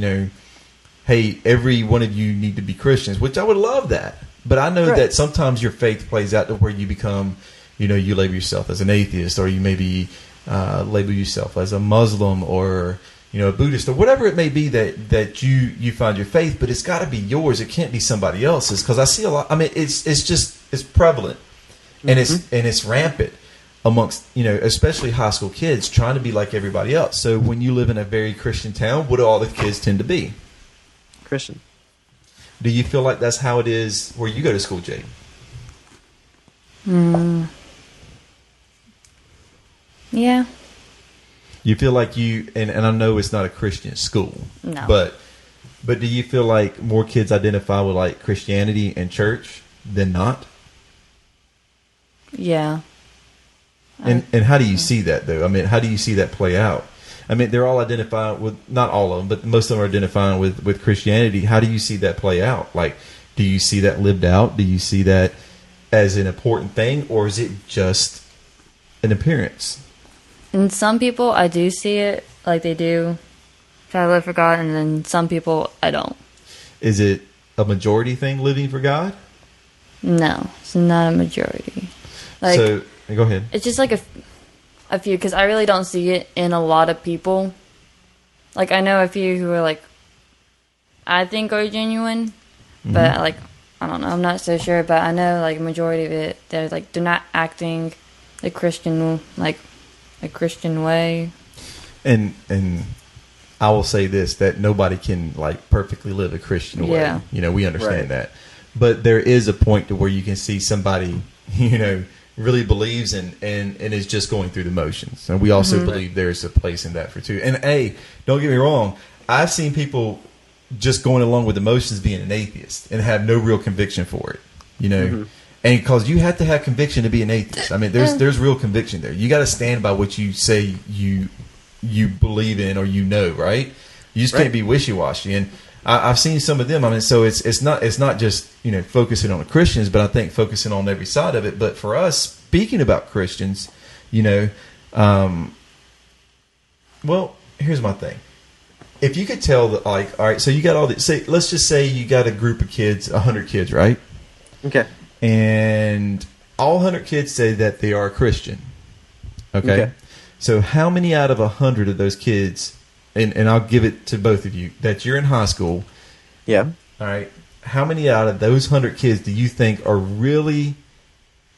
S1: hey, every one of you need to be Christians, which I would love that. But I know that sometimes your faith plays out to where you become, you label yourself as an atheist, or you maybe label yourself as a Muslim, or a Buddhist, or whatever it may be that you find your faith, but it's got to be yours. It can't be somebody else's, because I see a lot. I mean, it's prevalent, and it's rampant amongst especially high school kids trying to be like everybody else. So when you live in a very Christian town, what do all the kids tend to be?
S2: Christian.
S1: Do you feel like that's how it is where you go to school, Jade?
S4: Yeah.
S1: You feel like and I know it's not a Christian school.
S4: No.
S1: But do you feel like more kids identify with like Christianity and church than not?
S4: Yeah.
S1: And how do you see that though? I mean, how do you see that play out? I mean, they're all identifying with, not all of them, but most of them are identifying with Christianity. How do you see that play out? Like, do you see that lived out? Do you see that as an important thing, or is it just an appearance?
S4: And some people, I do see it like they do try to live for God, and then some people, I don't.
S1: Is it a majority thing, living for God?
S4: No, it's not a majority. Like,
S1: so, go ahead.
S4: It's just like a few, because I really don't see it in a lot of people. Like, I know a few who are like, I think are genuine, but like, I don't know, I'm not so sure, but I know like a majority of it, they're not acting the Christian, like a Christian way.
S1: And I will say this, that nobody can like perfectly live a Christian way.
S4: Yeah.
S1: We understand that. But there is a point to where you can see somebody, really believes and is just going through the motions. And we also believe there's a place in that for too. And hey, don't get me wrong, I've seen people just going along with emotions being an atheist and have no real conviction for it. And because you have to have conviction to be an atheist. I mean, there's real conviction there. You got to stand by what you say you believe in, or right? You just can't be wishy-washy. And I've seen some of them. I mean, so it's not just focusing on the Christians, but I think focusing on every side of it. But for us, speaking about Christians, well, here's my thing. If you could tell that, like, all right, so you got all the, let's just say you got a group of kids, 100 kids, right?
S2: Okay.
S1: and all 100 kids say that they are Christian. Okay. So how many out of 100 of those kids, and I'll give it to both of you, that you're in high school.
S2: Yeah.
S1: All right. How many out of those 100 kids do you think are really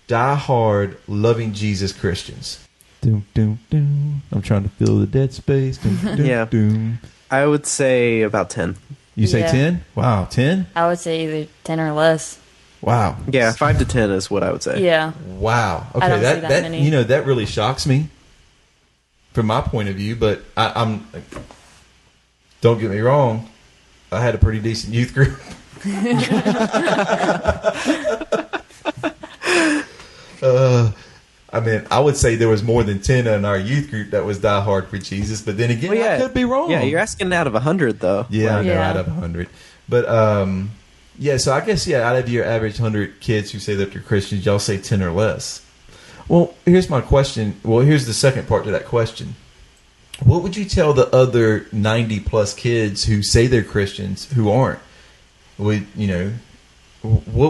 S1: die-hard, loving Jesus Christians? Doom, doom, doom. I'm trying to fill the dead space. Doom, doom,
S2: Yeah.
S1: doom.
S2: I would say about 10.
S1: You say
S4: Yeah.
S1: 10? Wow, 10?
S4: I would say either 10 or less.
S1: Wow.
S2: Yeah, 5 to 10 is what I would say.
S4: Yeah.
S1: Wow. Okay,
S4: I don't see that
S1: that
S4: many.
S1: you know, that really shocks me from my point of view, but I'm don't get me wrong, I had a pretty decent youth group. I mean, I would say there was more than 10 in our youth group that was diehard for Jesus, but then again,
S2: Well, yeah.
S1: I could be wrong.
S2: Yeah, you're asking out of 100, though.
S1: Yeah, I know,
S4: Yeah.
S1: out of 100. But, yeah, so I guess, out of your average 100 kids who say that they're Christians, y'all say 10 or less. Well, here's my question. Well, here's the second part to that question. What would you tell the other 90-plus kids who say they're Christians who aren't? What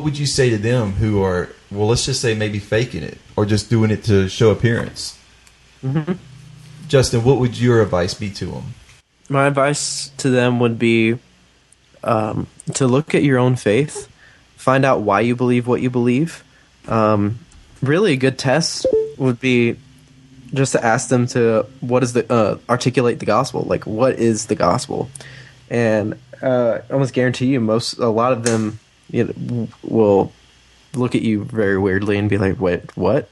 S1: would you say to them who are, well, let's just say maybe faking it or just doing it to show appearance? Mm-hmm. Justin, what would your advice be to them?
S2: My advice to them would be to look at your own faith, find out why you believe what you believe. Really, a good test would be just to ask them to articulate the gospel. Like, what is the gospel? And I almost guarantee you, a lot of them will look at you very weirdly and be like, "Wait, what?"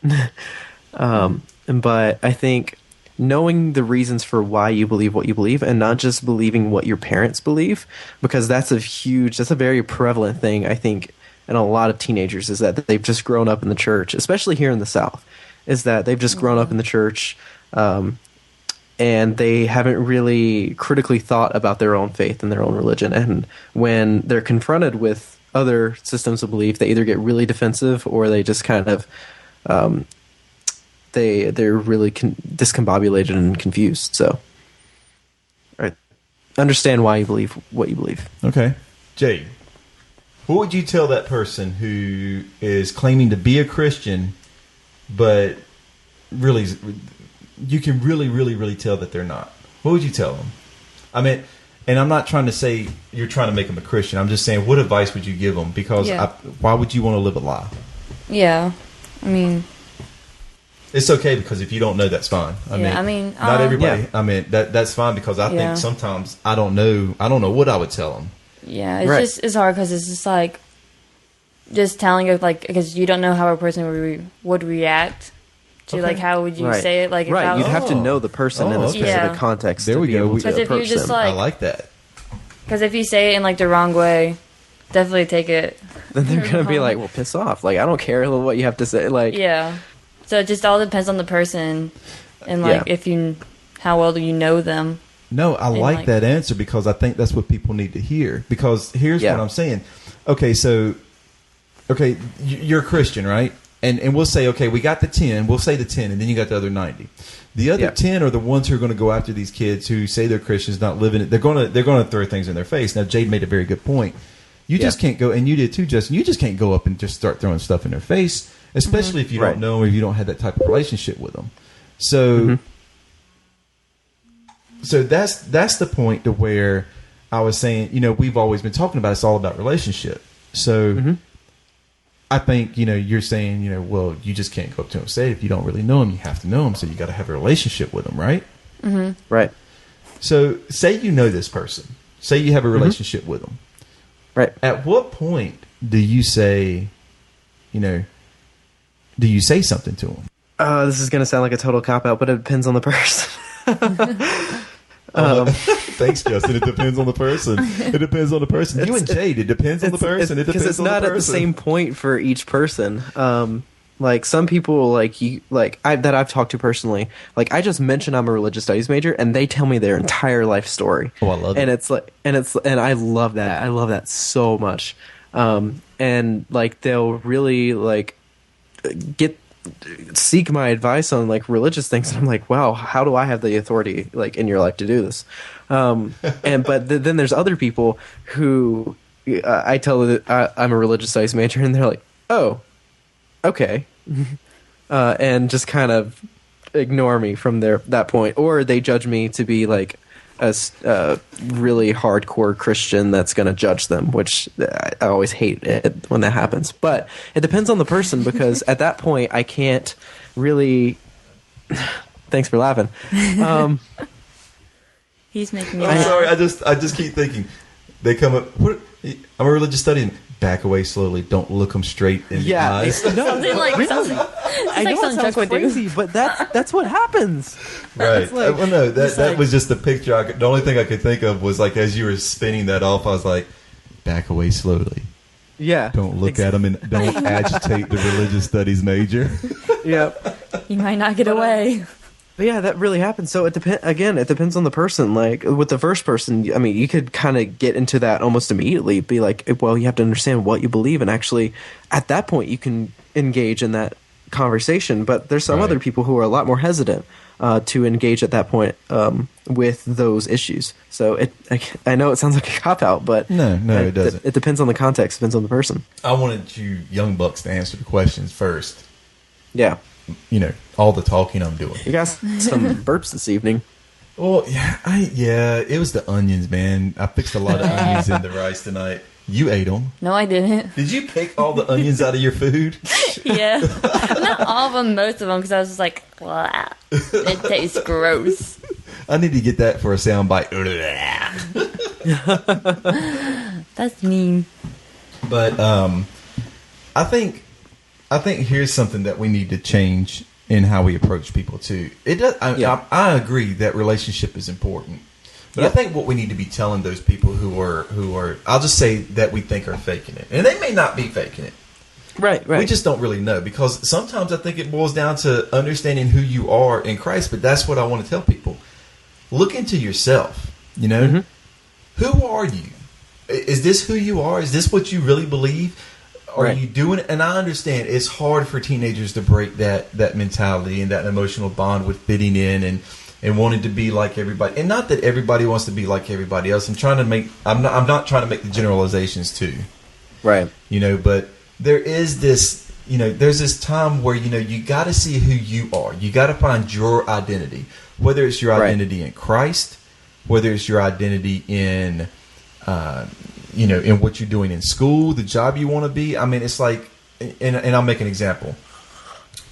S2: But I think knowing the reasons for why you believe what you believe, and not just believing what your parents believe, because that's a very prevalent thing, I think, in a lot of teenagers, is that they've just grown up in the church, especially here in the South, is that they've just grown up in the church, and they haven't really critically thought about their own faith and their own religion. And when they're confronted with other systems of belief, they either get really defensive or they just kind of they're really discombobulated and confused. So, understand why you believe what you believe.
S1: Okay. Jade, what would you tell that person who is claiming to be a Christian, but really, you can really tell that they're not? What would you tell them? I mean, and I'm not trying to say you're trying to make them a Christian. I'm just saying, what advice would you give them? Because why would you want to live a lie?
S4: Yeah. I mean,
S1: it's okay, because if you don't know, that's fine. Not everybody.
S2: Yeah.
S1: I mean, that's fine, because I think sometimes I don't know what I would tell them.
S4: yeah, it's hard because it's just like, just telling it, like, because you don't know how a person would react to, like, how would you say it? Like, if
S2: you'd have to know the person in a specific
S4: Yeah.
S2: context
S1: There
S2: to
S1: we
S2: be
S1: go.
S2: able
S4: Because
S2: to
S4: if you
S2: approach
S4: just,
S2: them.
S4: like,
S1: I like that.
S4: because if you say it in, like, the wrong way, definitely take it.
S2: Then they're going to be like, well, piss off. Like, I don't care what you have to say. Like,
S4: Yeah. So it just all depends on the person and, like, how well do you know them.
S1: No, I like
S4: like-
S1: that answer, because I think that's what people need to hear. Because here's what I'm saying. Okay, so, you're a Christian, right? And we'll say, okay, we got the 10. We'll say the 10, and then you got the other 90. The other 10 are the ones who are going to go after these kids who say they're Christians, not living it. They're going to throw things in their face. Now, Jade made a very good point. You just can't go, and you did too, Justin. You just can't go up and just start throwing stuff in their face, especially if you don't know them or if you don't have that type of relationship with them. So, so that's the point to where I was saying, we've always been talking about it's all about relationship. So, I think you're saying well, you just can't go up to them and say it. If you don't really know them, you have to know them. So you got to have a relationship with them, right?
S2: Mm-hmm. Right.
S1: So say you know this person. Say you have a relationship with them.
S2: Right.
S1: At what point do you say, do you say something to them?
S2: This is going to sound like a total cop-out, but it depends on the person.
S1: Thanks, Justin. It depends on the person. It depends on the person. You and Jade, it depends on the person. It depends on the person.
S2: Because it's not at the same point for each person. Like, some people, that I've talked to personally, like, I just mention I'm a religious studies major, and they tell me their entire life story.
S1: Oh, I love it.
S2: And I love that. I love that so much. And, like, they'll really, like, seek my advice on, like, religious things, and I'm like, wow, how do I have the authority, like, in your life to do this? But then there's other people who I tell that I'm a religious studies major, and they're like, oh, okay, and just kind of ignore me from that point, or they judge me to be like a really hardcore Christian that's going to judge them, which I always hate it when that happens. But it depends on the person, because at that point I can't really. Thanks for laughing.
S4: He's making me
S1: I'm
S4: laugh.
S1: sorry. I just keep thinking. They come up. What, I'm a religious study. Back away slowly. Don't look them straight in the eyes.
S2: No,
S4: Something like
S2: really.
S4: something.
S2: I know it
S4: something
S2: sounds
S4: Chuck would do.
S2: crazy, but that's what happens.
S1: Right.
S2: like-
S1: well, no, that
S4: like-
S1: was just the picture. The only thing I could think of was like as you were spinning that off, I was like, back away slowly.
S2: Yeah.
S1: Don't look at them and don't agitate the religious studies major.
S2: Yep.
S4: You might not get away.
S2: But yeah, that really happens. So it depends on the person. Like with the first person, I mean, you could kind of get into that almost immediately. Be like, well, you have to understand what you believe, and actually, at that point, you can engage in that conversation. But there's some
S1: Right.
S2: other people who are a lot more hesitant to engage at that point with those issues. So I know it sounds like a cop out, but
S1: No, it doesn't.
S2: It depends on the context. Depends on the person.
S1: I wanted you young bucks to answer the questions first.
S2: Yeah,
S1: All the talking I'm doing.
S2: you got some burps this evening.
S1: Well, yeah, it was the onions, man. I fixed a lot of onions in the rice tonight. You ate them.
S4: No, I didn't.
S1: Did you pick all the onions out of your food?
S4: Yeah, not all of them, most of them, because I was just like, wow, it tastes gross.
S1: I need to get that for a sound bite.
S4: That's mean.
S1: But I think here's something that we need to change in how we approach people too. It does. I agree that relationship is important, but I think what we need to be telling those people who are I'll just say that we think are faking it, and they may not be faking it.
S2: Right.
S1: We just don't really know, because sometimes I think it boils down to understanding who you are in Christ. But that's what I want to tell people. Look into yourself. Who are you? Is this who you are? Is this what you really believe? Are you doing it? And I understand it's hard for teenagers to break that mentality and that emotional bond with fitting in and wanting to be like everybody. And not that everybody wants to be like everybody else. I'm not trying to make the generalizations too.
S2: Right.
S1: But there is this, there's this time where, you got to see who you are. You got to find your identity, whether it's your identity in Christ, whether it's your identity in, in what you're doing in school, the job you want to be. I mean, it's like, and I'll make an example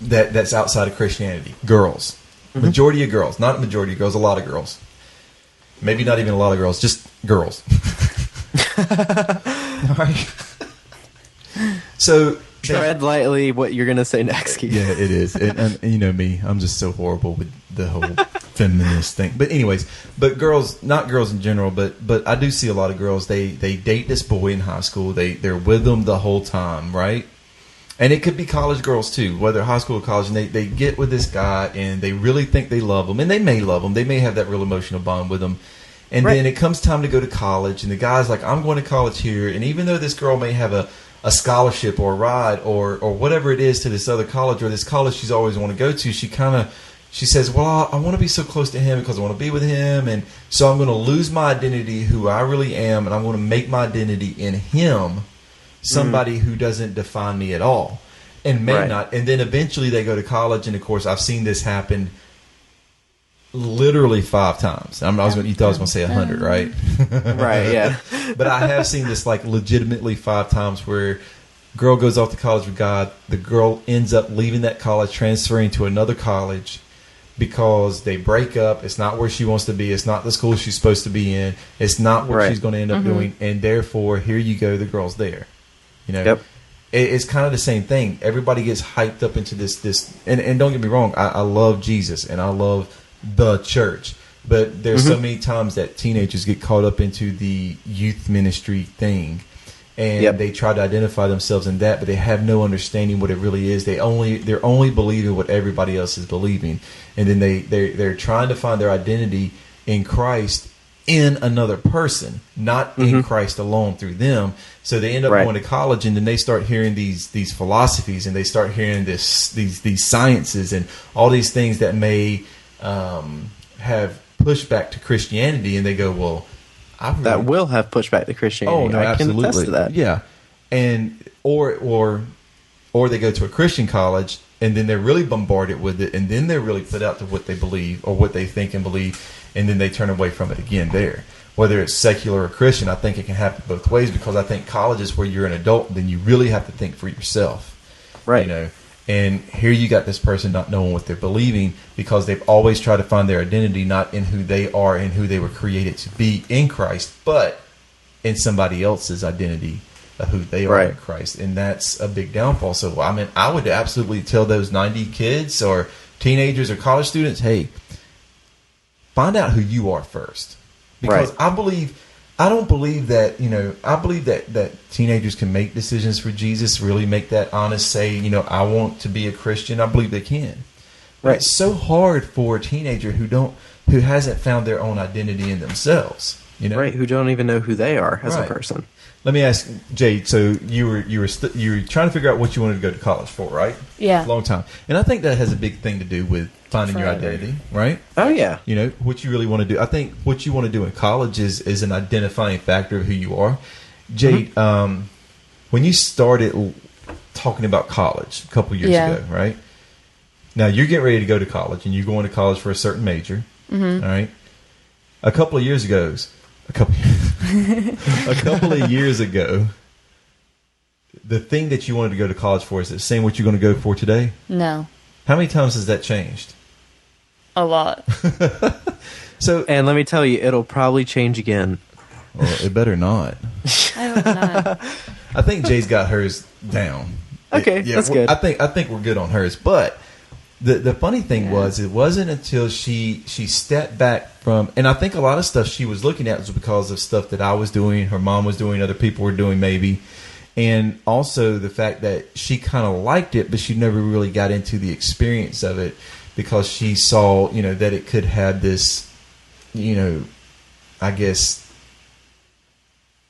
S1: that's outside of Christianity. Girls, majority of girls, not a majority of girls, a lot of girls, maybe not even a lot of girls, just girls. All right. So
S2: Tread lightly what you're going to say next, Keith.
S1: yeah, it is. And you know me, I'm just so horrible with the whole feminist thing. But anyways, girls, not girls in general, but I do see a lot of girls, they date this boy in high school. They're with them the whole time, right? And it could be college girls too, whether high school or college, and they get with this guy and they really think they love him, and they may love him. They may have that real emotional bond with him. And then it comes time to go to college, and the guy's like, I'm going to college here. And even though this girl may have a scholarship or a ride or whatever it is to this other college or this college she's always want to go to, she says, well, I want to be so close to him because I want to be with him, and so I'm going to lose my identity, who I really am, and I'm going to make my identity in him, somebody who doesn't define me at all, and may not. And then eventually they go to college, and of course I've seen this happen literally 5 times. You thought I was going to say 100, right?
S2: Right, yeah.
S1: But I have seen this like legitimately 5 times where girl goes off to college with God. The girl ends up leaving that college, transferring to another college because they break up. It's not where she wants to be. It's not the school she's supposed to be in. It's not what she's going to end up doing. And therefore, here you go, the girl's there. It's kind of the same thing. Everybody gets hyped up into this. And don't get me wrong, I love Jesus and I love the church. But there's so many times that teenagers get caught up into the youth ministry thing, and they try to identify themselves in that, but they have no understanding what it really is. They're only believing what everybody else is believing, and then they're trying to find their identity in Christ in another person, not in Christ alone through them. So they end up going to college, and then they start hearing these philosophies, and they start hearing these sciences and all these things that may have pushback to Christianity, and they go, well,
S2: that will have pushback to Christianity.
S1: Oh no,
S2: I
S1: absolutely.
S2: can attest to that.
S1: Yeah, and or or they go to a Christian college and then they're really bombarded with it, and then they're really put out to what they believe or what they think and believe, and then they turn away from it again there. Whether it's secular or Christian, I think it can happen both ways, because I think college is where you're an adult, then you really have to think for yourself.
S2: Right.
S1: You know, and here you got this person not knowing what they're believing, because they've always tried to find their identity not in who they are and who they were created to be in Christ, but in somebody else's identity of who they are in Christ. And that's a big downfall. So, I mean, I would absolutely tell those 90 kids or teenagers or college students, hey, find out who you are first. Because I don't believe that, you know, I believe that teenagers can make decisions for Jesus, really make that honest, say, you know, I want to be a Christian. I believe they can. But it's so hard for a teenager who hasn't found their own identity in themselves, you know?
S2: Right, who don't even know who they are as a person.
S1: Let me ask Jade. So you were trying to figure out what you wanted to go to college for, right?
S4: Yeah.
S1: Long time. And I think that has a big thing to do with finding your identity, right?
S2: Oh yeah.
S1: You know, what you really want to do. I think what you want to do in college is an identifying factor of who you are. Jade, when you started talking about college a couple years ago, right? Now you're getting ready to go to college, and you're going to college for a certain major, all right? A couple of years ago, the thing that you wanted to go to college for, is it the same what you're going to go for today?
S4: No.
S1: How many times has that changed?
S4: A lot.
S1: So,
S2: and let me tell you, it'll probably change again.
S1: Well, it better not.
S4: I hope not.
S1: I think Jay's got hers down.
S2: Okay, that's good.
S1: I think we're good on hers. But the funny thing was, it wasn't until she stepped back from, and I think a lot of stuff she was looking at was because of stuff that I was doing, her mom was doing, other people were doing maybe. And also the fact that she kind of liked it, but she never really got into the experience of it, because she saw, you know, that it could have this, you know, I guess,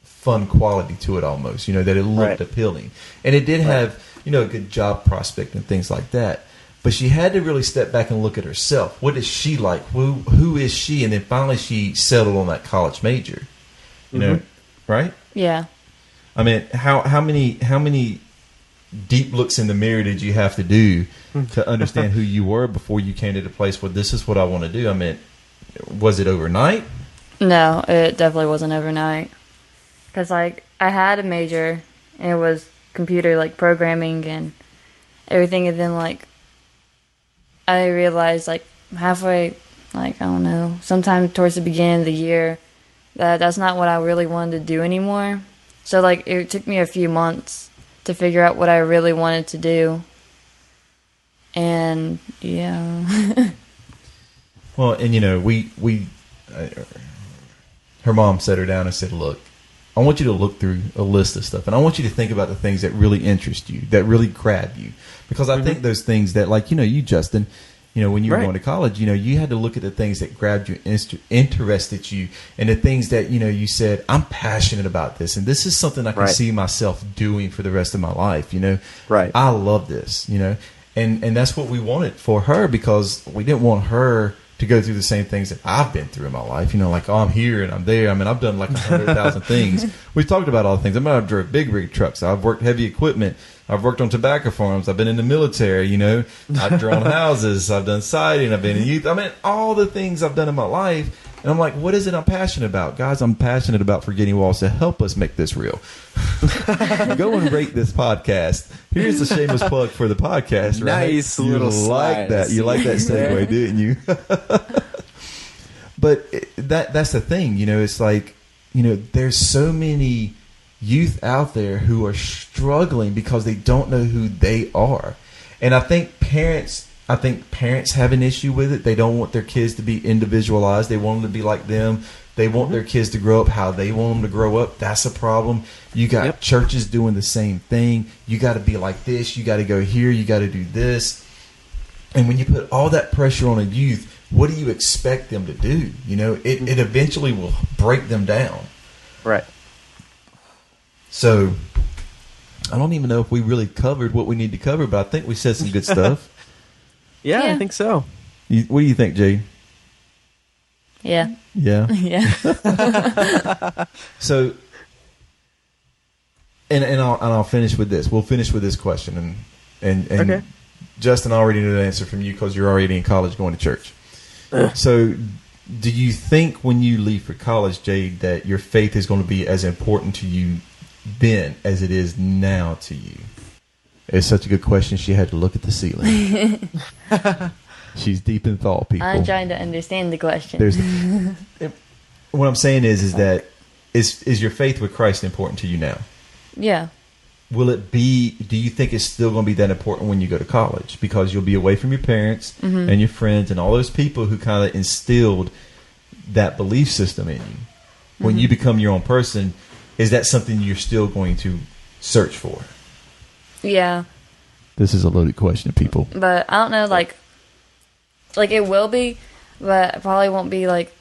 S1: fun quality to it almost, you know, that it looked appealing. And it did have, you know, a good job prospect and things like that. But she had to really step back and look at herself. What is she like? Who is she? And then finally she settled on that college major. You know, right?
S4: Yeah.
S1: I mean, how many deep looks in the mirror did you have to do to understand who you were before you came to the place where this is what I want to do? I mean, was it overnight?
S4: No, it definitely wasn't overnight. Because, like, I had a major, and it was computer, like, programming and everything. And then, like, I realized, like, halfway, like, I don't know, sometime towards the beginning of the year, that that's not what I really wanted to do anymore. So, like, it took me a few months to figure out what I really wanted to do. And, yeah.
S1: Well, and, you know, her mom set her down and said, look, I want you to look through a list of stuff, and I want you to think about the things that really interest you, that really grab you. Because I think those things that, like, you know, you, Justin, you know, when you were going to college, you know, you had to look at the things that grabbed you, interested you, and the things that, you know, you said, I'm passionate about this, and this is something I can see myself doing for the rest of my life, you know. I love this, you know. And that's what we wanted for her, because we didn't want her to go through the same things that I've been through in my life. You know, like, oh, I'm here and I'm there. I mean, I've done like 100,000 things. We've talked about all the things. I mean, I've driven big rig trucks. I've worked heavy equipment. I've worked on tobacco farms. I've been in the military, you know. I've drawn houses. I've done siding. I've been in youth. I mean, all the things I've done in my life. And I'm like, what is it I'm passionate about? Guys, I'm passionate about forgetting walls to help us make this real. Go and rate this podcast. Here's a shameless plug for the podcast, right?
S2: Nice
S1: you
S2: little
S1: like that. You like that segue, didn't you? But that's the thing, you know, it's like, you know, there's so many youth out there who are struggling because they don't know who they are. And I think parents have an issue with it. They don't want their kids to be individualized. They want them to be like them. They want their kids to grow up how they want them to grow up. That's a problem. You got churches doing the same thing. You got to be like this. You got to go here. You got to do this. And when you put all that pressure on a youth, what do you expect them to do? You know, it eventually will break them down.
S2: Right.
S1: So I don't even know if we really covered what we need to cover, but I think we said some good stuff.
S2: Yeah, I think so.
S1: What do you think, Jade?
S4: Yeah.
S1: Yeah.
S4: Yeah.
S1: So I'll finish with this. We'll finish with this question, and
S2: Okay.
S1: Justin already knew the answer from you because you're already in college going to church. So, do you think when you leave for college, Jade, that your faith is going to be as important to you then as it is now to you? It's such a good question. She had to look at the ceiling. She's deep in thought, people.
S4: I'm trying to understand the question.
S1: What I'm saying is that is your faith with Christ important to you now?
S4: Yeah.
S1: Will it be? Do you think it's still going to be that important when you go to college because you'll be away from your parents and your friends and all those people who kind of instilled that belief system in you? When you become your own person, is that something you're still going to search for?
S4: Yeah.
S1: This is a loaded question, people.
S4: But I don't know, like it will be, but I probably won't be like,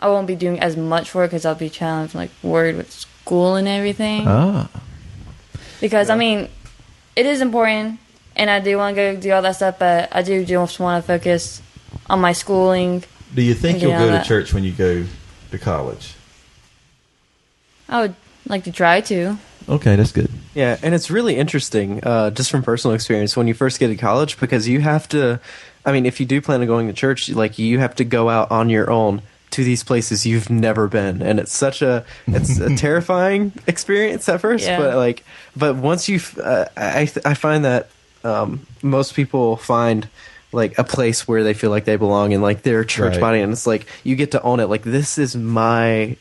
S4: I won't be doing as much for it because I'll be challenged, like worried with school and everything. Because I mean, it is important, and I do want to go do all that stuff, but I do just want to focus on my schooling.
S1: Do you think
S4: and
S1: you'll
S4: get all
S1: go to
S4: that.
S1: church when you go to college?
S4: I would like to try to.
S1: Okay, that's good.
S2: Yeah, and it's really interesting, just from personal experience, when you first get to college, because you have to, I mean, if you do plan on going to church, like, you have to go out on your own to these places you've never been, and it's a terrifying experience at first,
S4: Yeah.
S2: but once I find that most people find like a place where they feel like they belong in like their church
S1: Right.
S2: body, and it's like you get to own it. Like, this is my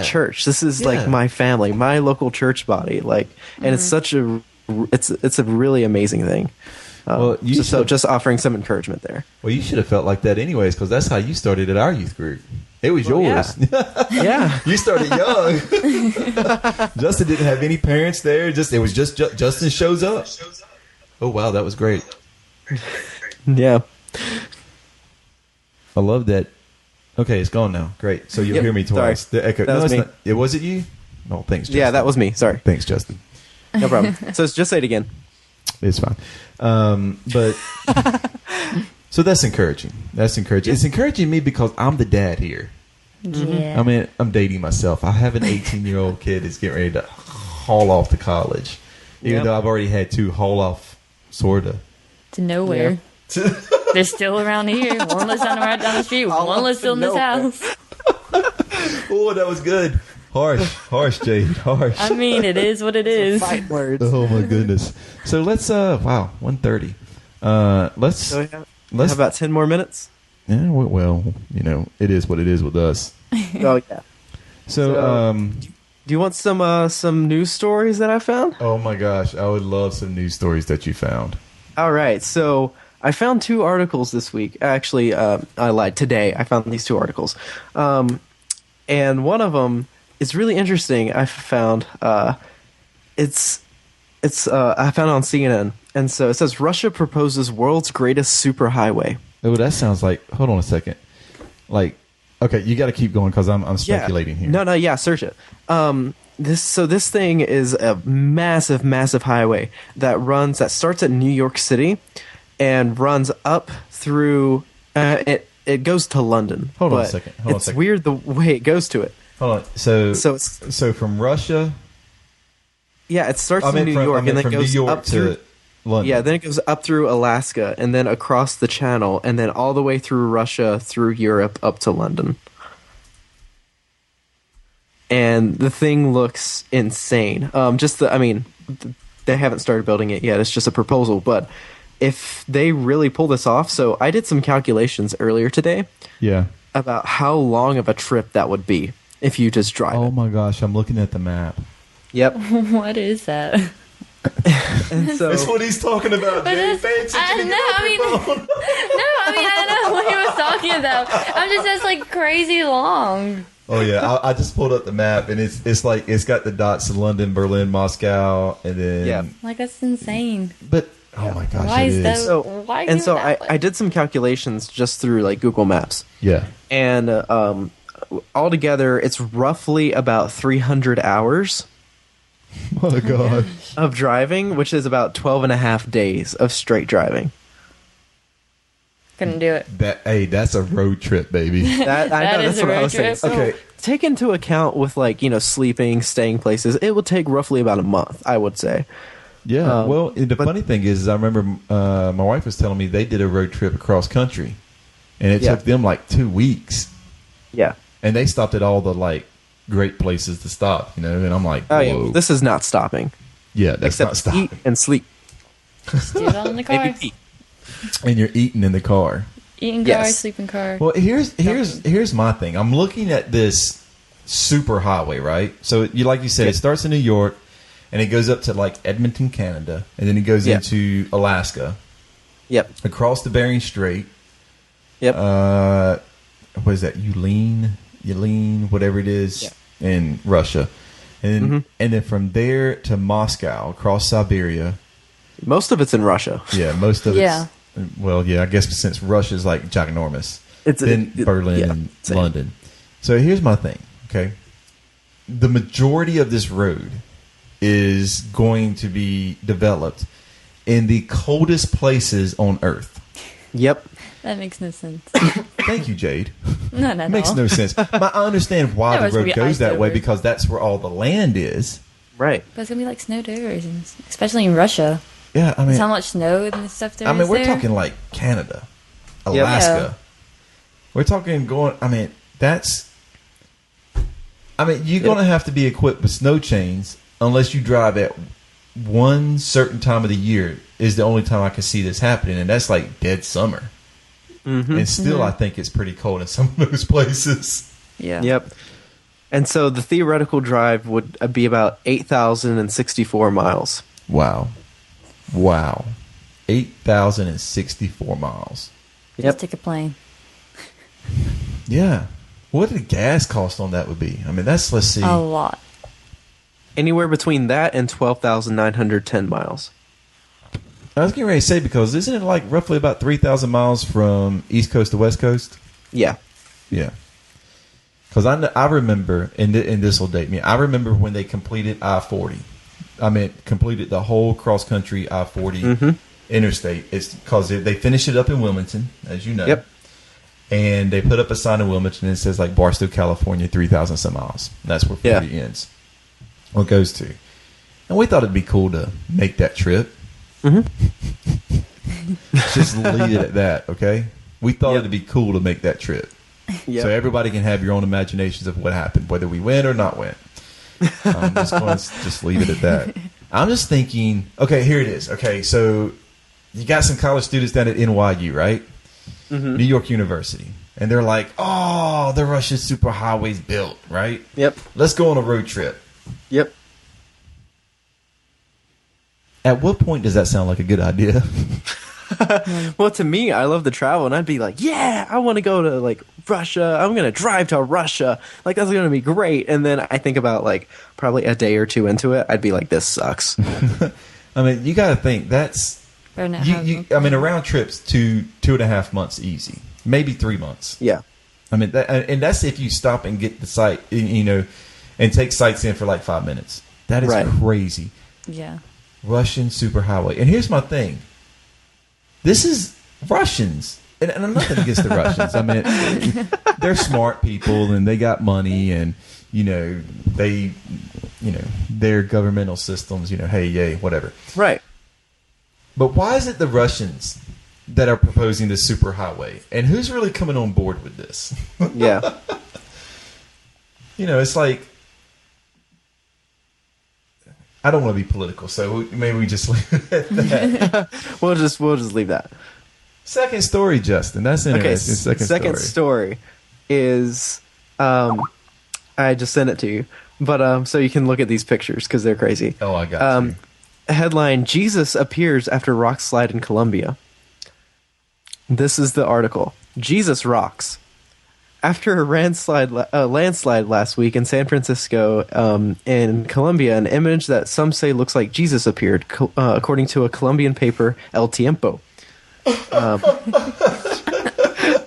S2: church. This is like my family, my local church body. Like, and it's such a really amazing thing.
S1: Well,
S2: Just offering some encouragement there.
S1: Well, you should have felt like that anyways, because that's how you started at our youth group. It was yours.
S2: Yeah.
S1: You started young. Justin didn't have any parents there. It was just Justin shows up. Oh wow, that was great.
S2: Yeah.
S1: I love that. Okay, it's gone now. Great. So you'll hear me twice.
S2: Sorry.
S1: The echo.
S2: That was
S1: it's
S2: me.
S1: not. It was it you? No, thanks. Justin.
S2: Yeah, that was me. Sorry.
S1: Thanks, Justin.
S2: No problem. So just say it again.
S1: It's fine. But so that's encouraging. That's encouraging. It's encouraging me because I'm the dad here.
S4: Yeah.
S1: I mean, I'm dating myself. I have an 18-year-old kid that's getting ready to haul off to college, even though I've already had two haul off, sorta.
S4: To nowhere. They're still around here. One lives right down the street. One lives still in this house.
S1: Oh, that was good. Harsh, Jade. Harsh.
S4: I mean, it is what it is.
S2: Fight words.
S1: Oh my goodness. So let's 1:30. Let's
S2: So we have about 10 more minutes.
S1: Yeah, well, it is what it is with us.
S2: Oh yeah.
S1: So
S2: Do you want some news stories that I found?
S1: oh my gosh, I would love some news stories that you found.
S2: All right. So I found 2 articles this week. Actually, I lied. Today I found these 2 articles. And one of them is really interesting. I found it's I found it on CNN, and so it says Russia proposes world's greatest superhighway.
S1: Oh, that sounds like. Hold on a second. Like, okay, you got to keep going because I'm speculating here.
S2: No, yeah, search it. This thing is a massive, massive highway that starts at New York City and runs up through. It goes to London.
S1: Hold on a
S2: but
S1: second. Hold on a
S2: it's
S1: second.
S2: weird the way it goes to it.
S1: Hold on. So
S2: it's
S1: from Russia.
S2: Yeah, it starts
S1: I
S2: in
S1: meant
S2: New
S1: from,
S2: York
S1: I meant
S2: and then
S1: from
S2: goes
S1: New York
S2: up
S1: to
S2: through.
S1: London.
S2: Yeah, then it goes up through Alaska and then across the Channel and then all the way through Russia, through Europe, up to London. And the thing looks insane. They haven't started building it yet. It's just a proposal, but if they really pull this off, so I did some calculations earlier today
S1: Yeah.
S2: about how long of a trip that would be if you just drive
S1: Oh
S2: it.
S1: my gosh, I'm looking at the map.
S2: Yep.
S4: What is that?
S2: And so
S1: That's what he's talking about, Jay. Pay attention
S4: I
S1: to
S4: know,
S1: your
S4: I mean-
S1: microphone.
S4: I don't know what he was talking about. I'm just that's like crazy long.
S1: Oh yeah, I just pulled up the map and it's like it's got the dots of London, Berlin, Moscow, and then
S2: Yeah.
S4: Like that's insane.
S1: But oh my gosh,
S4: Why
S1: it
S4: is
S1: is.
S4: that?
S2: So-
S4: Why?
S2: and
S4: do
S2: so
S4: it that way?
S2: I did some calculations just through like Google Maps.
S1: Yeah.
S2: And altogether it's roughly about 300 hours
S1: Oh my god.
S2: of driving, which is about 12 and a half days of straight driving.
S4: Couldn't do it.
S1: That's a road trip, baby.
S2: That I
S4: That
S2: know
S4: is
S2: that's
S4: a
S2: what I
S4: road
S2: was saying.
S4: trip.
S2: So,
S1: Okay.
S2: take into account with like, sleeping, staying places, it would take roughly about a month, I would say.
S1: Yeah. Well, the funny thing is I remember my wife was telling me they did a road trip across country, and it took them like 2 weeks.
S2: Yeah.
S1: And they stopped at all the like great places to stop, and I'm like,
S2: Oh,
S1: whoa.
S2: yeah. This is not stopping.
S1: Yeah, that's
S2: Except
S1: not stopping.
S2: eat and sleep.
S4: Do it all in the car.
S2: Maybe pee.
S1: And you're eating in the car.
S4: Eating car,
S2: Yes.
S4: sleeping car.
S1: Well, here's my thing. I'm looking at this super highway, right? So like you said, it starts in New York, and it goes up to like Edmonton, Canada, and then it goes into Alaska,
S2: Yep.
S1: across the Bering Strait.
S2: Yep.
S1: What is that? Yulin, whatever it is, in Russia, and then from there to Moscow, across Siberia.
S2: Most of it's in Russia.
S1: Yeah, most of
S4: Yeah.
S1: it's. Well, yeah, I guess since Russia's like ginormous. Then Berlin and
S2: same.
S1: London. So here's my thing, okay? The majority of this road is going to be developed in the coldest places on Earth.
S2: Yep.
S4: That makes no sense.
S1: Thank you, Jade.
S4: No, not
S1: Makes
S4: at all.
S1: no sense. I understand why
S4: There was
S1: the
S4: gonna
S1: road
S4: be
S1: goes
S4: ice
S1: that way
S4: over.
S1: because that's where all the land is.
S2: Right.
S4: But it's gonna be like snowed over, especially in Russia.
S1: Yeah, I mean,
S4: That's how much snow and stuff there is.
S1: I mean, we're
S4: there.
S1: talking like Canada,
S2: Yeah.
S1: Alaska. We're talking going. I mean, you're going to have to be equipped with snow chains unless you drive at one certain time of the year. Is the only time I can see this happening, and that's like dead summer. And still, I think it's pretty cold in some of those places.
S4: Yeah.
S2: Yep. And so the theoretical drive would be about 8,064 miles.
S1: Wow, 8,064 miles.
S2: Yep.
S4: Just take a plane.
S1: Yeah. What the gas cost on that would be? I mean, let's see.
S4: A lot.
S2: Anywhere between that and 12,910 miles.
S1: I was getting ready to say, because isn't it like roughly about 3,000 miles from East Coast to West Coast?
S2: Yeah.
S1: Yeah. Because I remember, and this will date me, I remember when they completed I-40. I mean, completed the whole cross-country I-40 interstate. It's because they finished it up in Wilmington, as you know.
S2: Yep.
S1: And they put up a sign in Wilmington and it says like Barstow, California, 3,000 some miles. That's where 40 ends. Or goes to. And we thought it'd be cool to make that trip. Just leave it at that, okay? We thought it'd be cool to make that trip.
S2: Yep.
S1: So everybody can have your own imaginations of what happened, whether we win or not win. I'm just going to just leave it at that. I'm just thinking, okay, here it is. Okay, so you got some college students down at NYU, right? New York University. And they're like, oh, the Russian superhighway's built, right?
S2: Yep.
S1: Let's go on a road trip.
S2: Yep.
S1: At what point does that sound like a good idea?
S2: Well, to me, I love to travel, and I'd be like, yeah, I want to go to, like, Russia. I'm going to drive to Russia. Like, that's going to be great. And then I think about, like, probably a day or two into it, I'd be like, this sucks.
S1: I mean, you got to think that's...
S4: Better not
S1: You,
S4: have
S1: you,
S4: them.
S1: I mean, a round trip's 2.5 months easy. Maybe 3 months.
S2: Yeah.
S1: I mean, and that's if you stop and get the site, and take sites in for like 5 minutes. That is
S2: Right.
S1: crazy.
S4: Yeah.
S1: Russian superhighway. And here's my thing. This is Russians. And I'm nothing against the Russians. I mean, they're smart people and they got money and, their governmental systems, hey, yay, whatever.
S2: Right.
S1: But why is it the Russians that are proposing this superhighway? And who's really coming on board with this?
S2: Yeah.
S1: It's like, I don't want to be political, so maybe we just leave it at that.
S2: We'll just leave that.
S1: Second story, Justin. That's interesting.
S2: Okay.
S1: Second
S2: story is, I just sent it to you, but so you can look at these pictures because they're crazy.
S1: Oh, I got you.
S2: Headline: Jesus appears after rock slide in Colombia. This is the article. Jesus rocks. After a landslide last week in San Francisco, in Colombia, an image that some say looks like Jesus appeared, according to a Colombian paper, El Tiempo.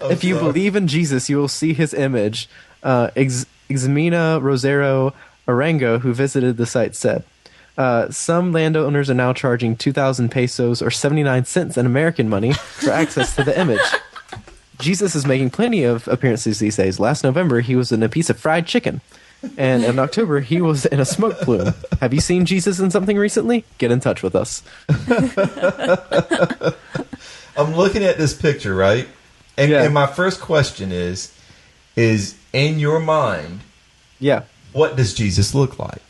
S2: If you believe in Jesus, you will see his image. Ximena Rosero Arango, who visited the site, said. Some landowners are now charging 2,000 pesos or 79 cents in American money for access to the image. Jesus is making plenty of appearances these days. Last November, he was in a piece of fried chicken. And in October, he was in a smoke plume. Have you seen Jesus in something recently? Get in touch with us.
S1: I'm looking at this picture, right? And my first question is in your mind,
S2: Yeah.
S1: what does Jesus look like?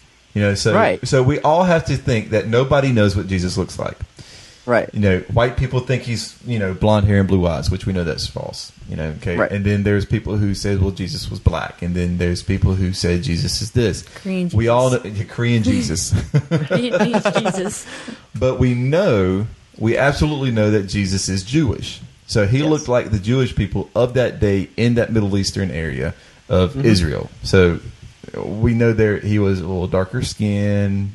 S1: So
S2: Right.
S1: so we all have to think that nobody knows what Jesus looks like.
S2: Right.
S1: White people think he's, blonde hair and blue eyes, which we know that's false. Okay.
S2: Right.
S1: And then there's people who say, well, Jesus was black. And then there's people who say Jesus is this.
S4: Korean
S1: We all know
S4: Jesus.
S1: Korean Jesus.
S4: Jesus.
S1: But we absolutely know that Jesus is Jewish. So he looked like the Jewish people of that day in that Middle Eastern area of Israel. So we know he was a little darker skin,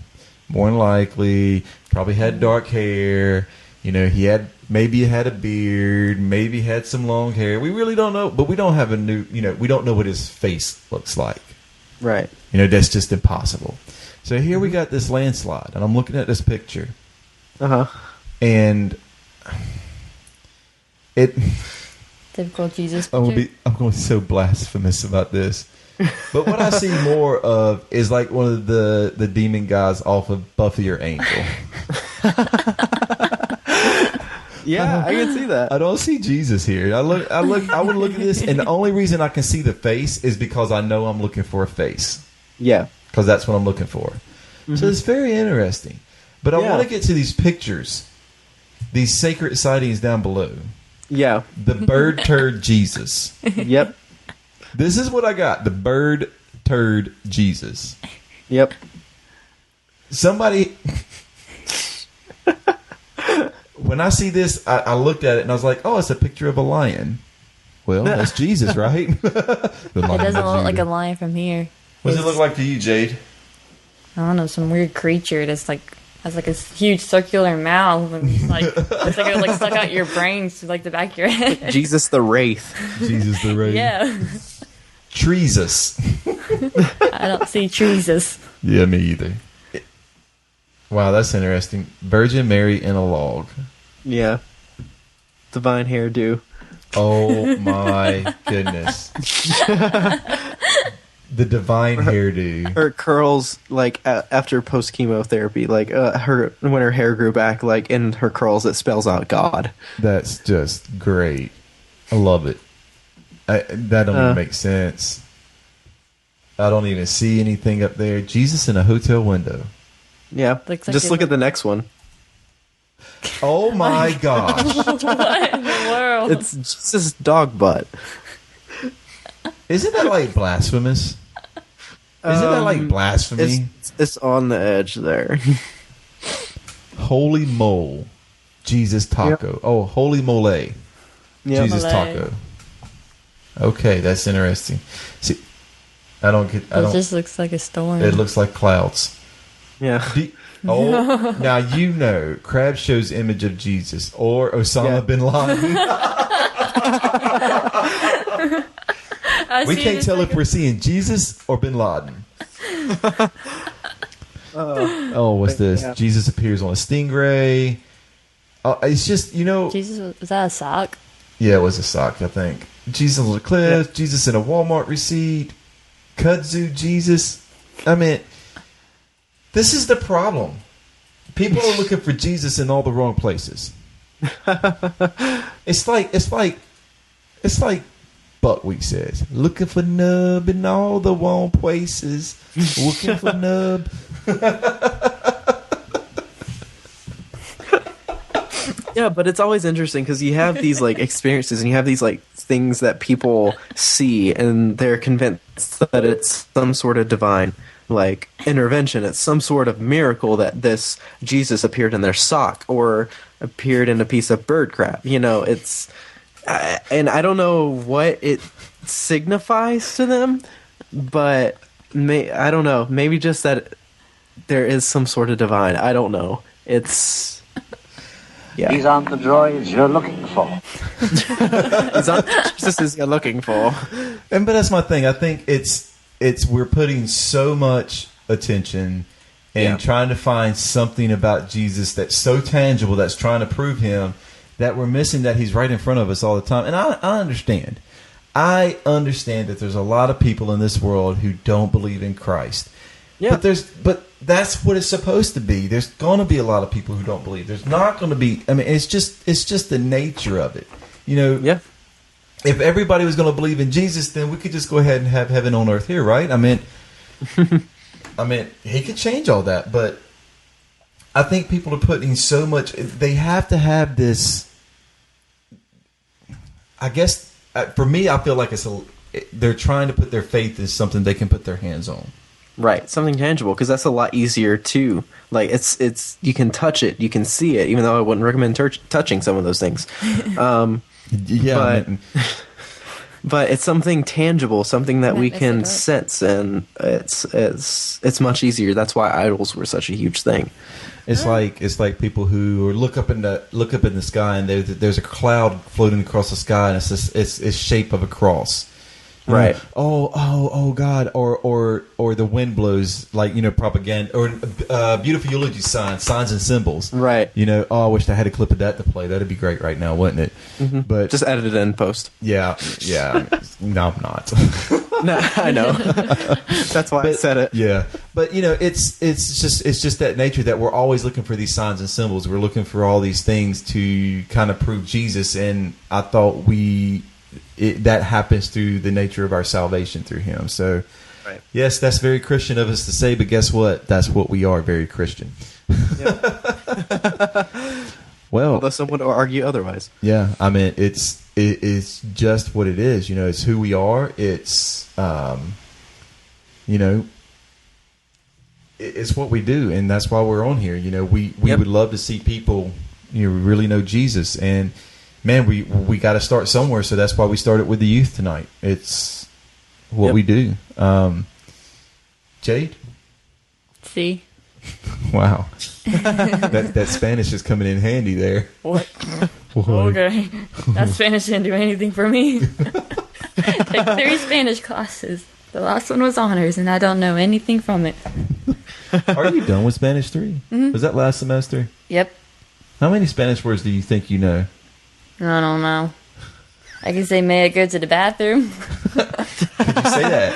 S1: more than likely, probably had dark hair. He had a beard, maybe had some long hair. We really don't know, but we don't have we don't know what his face looks like.
S2: Right.
S1: That's just impossible. So here we got this landslide, and I'm looking at this picture.
S2: Uh-huh.
S1: And it...
S4: Typical Jesus
S1: I'm
S4: picture.
S1: going to be so blasphemous about this. But what I see more of is like one of the demon guys off of Buffy or Angel.
S2: Yeah, I can see that.
S1: I don't see Jesus here. I would look at this, and the only reason I can see the face is because I know I'm looking for a face.
S2: Yeah.
S1: Because that's what I'm looking for. So it's very interesting. But I
S2: Yeah.
S1: want to get to these pictures, these sacred sightings down below.
S2: Yeah.
S1: The bird turd Jesus.
S2: Yep.
S1: This is what I got. The bird turd Jesus.
S2: Yep.
S1: Somebody... When I see this, I looked at it and I was like, oh, it's a picture of a lion. Well, that's Jesus, right? The
S4: It
S1: lion
S4: doesn't
S1: of
S4: look like
S1: Judah.
S4: a lion from here.
S1: What does it look like to you, Jade?
S4: I don't know, some weird creature that's has a huge circular mouth and it's like it stuck out your brains to the back of your head.
S2: Jesus the Wraith.
S1: Jesus the Raven.
S4: Yeah.
S1: Treesus.
S4: I don't see Jesus.
S1: Yeah, me either. Wow, that's interesting. Virgin Mary in a log.
S2: Yeah. Divine hairdo.
S1: Oh my goodness. The divine hairdo.
S2: Her curls, after post chemotherapy, when her hair grew back, in her curls, it spells out God.
S1: That's just great. I love it. That don't even make sense. I don't even see anything up there. Jesus in a hotel window.
S2: Yeah.
S4: Looks like
S2: Just
S4: it
S2: look at the next one.
S1: Oh my gosh.
S4: What in the world?
S2: It's Jesus' dog butt.
S1: Isn't that like blasphemous? Isn't that like blasphemy?
S2: It's on the edge there.
S1: Holy mole. Jesus taco.
S2: Yep.
S1: Oh, holy mole.
S2: Yep.
S1: Jesus
S4: Mole.
S1: taco. Okay, that's interesting. See,
S4: It just looks like a storm.
S1: It looks like clouds.
S2: Yeah.
S1: Now Crab shows image of Jesus or Osama bin Laden. We can't tell if we're seeing Jesus or bin Laden. What's this?
S2: Yeah.
S1: Jesus appears on a stingray. It's just,
S4: Jesus, was that a sock?
S1: Yeah, it was a sock, I think. Jesus on a cliff, yeah. Jesus in a Walmart receipt, kudzu Jesus. I mean, this is the problem. People are looking for Jesus in all the wrong places. It's like Buckwheat says, looking for nub in all the wrong places. Looking for nub.
S2: Yeah, but it's always interesting because you have these experiences and you have these things that people see and they're convinced that it's some sort of divine intervention. It's some sort of miracle that this Jesus appeared in their sock or appeared in a piece of bird crap. It's and I don't know what it signifies to them, but I don't know. Maybe just that there is some sort of divine. I don't know. It's. Yeah.
S6: These aren't the droids you're looking for.
S2: These aren't the Jesus you're looking for.
S1: But that's my thing. I think it's we're putting so much attention and trying to find something about Jesus that's so tangible that's trying to prove him that we're missing that he's right in front of us all the time. And I understand. I understand that there's a lot of people in this world who don't believe in Christ. Yeah. But that's what it's supposed to be. There's going to be a lot of people who don't believe. There's not going to be. I mean, it's just the nature of it. You know.
S2: Yeah.
S1: If everybody was going to believe in Jesus, then we could just go ahead and have heaven on earth here, right? I mean, he could change all that, but I think people are putting so much. They have to have this. I guess for me, I feel like they're trying to put their faith in something they can put their hands on.
S2: Right, something tangible, because that's a lot easier too. Like it's you can touch it, you can see it. Even though I wouldn't recommend touching some of those things. But it's something tangible, something that we can sense, and it's much easier. That's why idols were such a huge thing.
S1: It's like people who look up in the sky, and there's a cloud floating across the sky, and it's shape of a cross.
S2: Right.
S1: Oh God. Or the wind blows, like, propaganda, or beautiful eulogy signs and symbols.
S2: Right.
S1: I wish I had a clip of that to play. That'd be great right now, wouldn't it?
S2: Mm-hmm. But just edit it in post.
S1: Yeah. No, I'm not.
S2: No, I know. That's why I said it.
S1: Yeah. But it's just that nature that we're always looking for these signs and symbols. We're looking for all these things to kind of prove Jesus, and I thought that happens through the nature of our salvation through him. So, right. Yes, that's very Christian of us to say, but guess what? That's what we are, very Christian. Yeah. Well,
S2: although someone would argue otherwise.
S1: Yeah, I mean, it's just what it is. It's who we are. It's, it's what we do, and that's why we're on here. We would love to see people, really know Jesus, and man, we got to start somewhere, so that's why we started with the youth tonight. It's what we do. Jade?
S4: See?
S1: Wow. that Spanish is coming in handy there.
S4: What? Okay. That Spanish didn't do anything for me. Took 3 Spanish classes. The last one was honors, and I don't know anything from it.
S1: Are you done with Spanish 3?
S4: Mm-hmm.
S1: Was that last semester?
S4: Yep.
S1: How many Spanish words do you think you know?
S4: I don't know. I can say, may I go to the bathroom?
S1: Could you say that?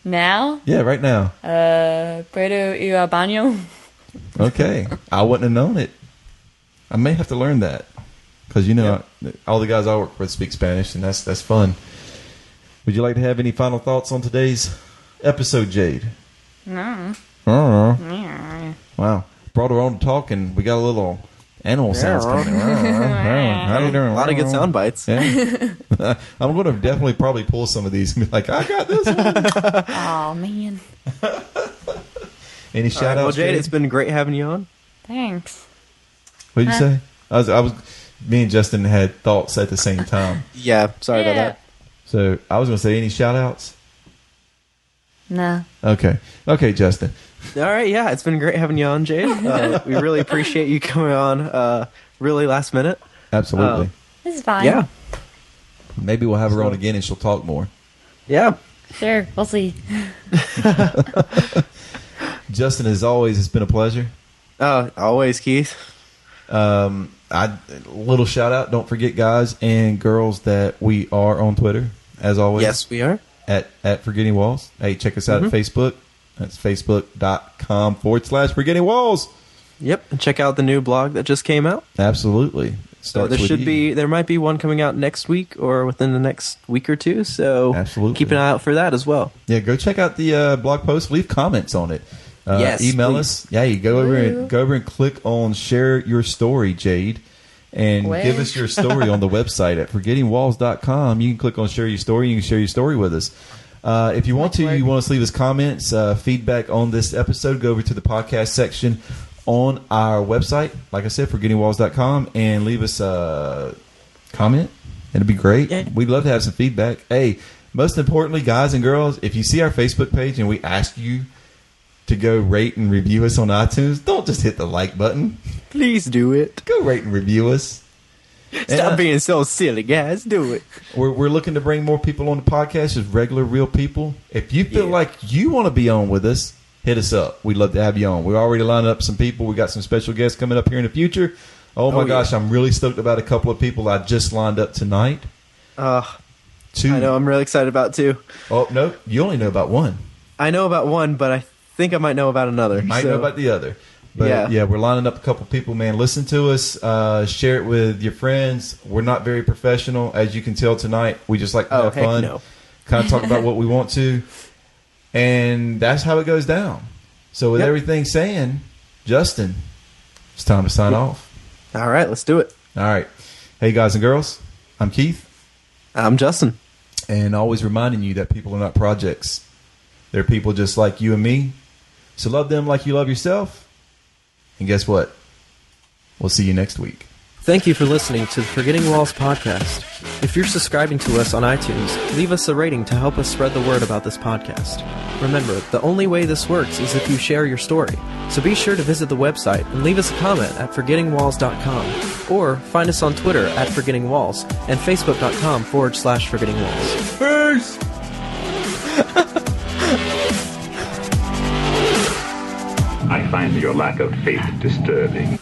S4: Now?
S1: Yeah, right now.
S4: Puedo ir al baño?
S1: Okay. I wouldn't have known it. I may have to learn that. Because, all the guys I work with speak Spanish, and that's fun. Would you like to have any final thoughts on today's episode, Jade?
S4: No.
S1: Yeah. Wow. Brought her on to talk, and we got a little animal sounds coming. How you doing?
S2: A lot of good sound bites.
S1: Yeah. I'm going to definitely probably pull some of these and be like, I got this one.
S4: Oh, man.
S1: Any shout outs?
S2: Well, Jade, it's been great having you on.
S4: Thanks.
S1: What did you say? I was. Me and Justin had thoughts at the same time.
S2: Yeah, sorry about that.
S1: So I was going to say, any shout outs?
S4: No.
S1: Okay, Justin.
S2: All right, yeah, it's been great having you on, Jade. We really appreciate you coming on really last minute.
S1: Absolutely.
S4: This is fine.
S2: Yeah.
S1: Maybe we'll have her on again and she'll talk more.
S2: Yeah.
S4: Sure, we'll see.
S1: Justin, as always, it's been a pleasure.
S2: Always, Keith.
S1: Little shout out. Don't forget, guys and girls, that we are on Twitter, as always.
S2: Yes, we are.
S1: At Forgetting Walls. Hey, check us out at Facebook. That's facebook.com/Forgetting Walls.
S2: Yep. And check out the new blog that just came out.
S1: Absolutely.
S2: There might be one coming out next week or within the next week or two. So
S1: absolutely,
S2: keep an eye out for that as well.
S1: Yeah, go check out the blog post. Leave comments on it.
S2: Yes,
S1: email
S2: please.
S1: us. Yeah, you go over and click on share your story, Jade, and give us your story on the website at forgettingwalls.com. You can click on share your story. You can share your story with us. If you want to leave us comments, feedback on this episode, go over to the podcast section on our website, like I said, forgettingwalls.com, and leave us a comment. It'd be great. Yeah. We'd love to have some feedback. Hey, most importantly, guys and girls, if you see our Facebook page and we ask you to go rate and review us on iTunes, don't just hit the like button.
S2: Please do it.
S1: Go rate and review us.
S2: Stop being so silly, guys. Do it.
S1: We're looking to bring more people on the podcast, just regular, real people. If you feel like you want to be on with us, hit us up. We'd love to have you on. We're already lining up some people. We got some special guests coming up here in the future. Oh my gosh,
S2: yeah.
S1: I'm really stoked about a couple of people I just lined up tonight. Two.
S2: I know, I'm really excited about two.
S1: Oh, no, you only know about one.
S2: I know about one, but I think I might know about another.
S1: Might know about the other. But
S2: Yeah.
S1: we're lining up a couple people, man. Listen to us. Share it with your friends. We're not very professional, as you can tell tonight. We just like to have
S2: heck
S1: fun.
S2: no.
S1: Kind of talk about what we want to. And that's how it goes down. So with
S2: Yep.
S1: everything saying, Justin, it's time to sign off.
S2: All right, let's do it.
S1: All right. Hey, guys and girls. I'm Keith.
S2: I'm Justin.
S1: And always reminding you that people are not projects. They're people just like you and me. So love them like you love yourself. And guess what? We'll see you next week.
S2: Thank you for listening to the Forgetting Walls podcast. If you're subscribing to us on iTunes, leave us a rating to help us spread the word about this podcast. Remember, the only way this works is if you share your story. So be sure to visit the website and leave us a comment at forgettingwalls.com or find us on Twitter at forgettingwalls and facebook.com/forgettingwalls.
S1: Peace!
S7: I find your lack of faith disturbing.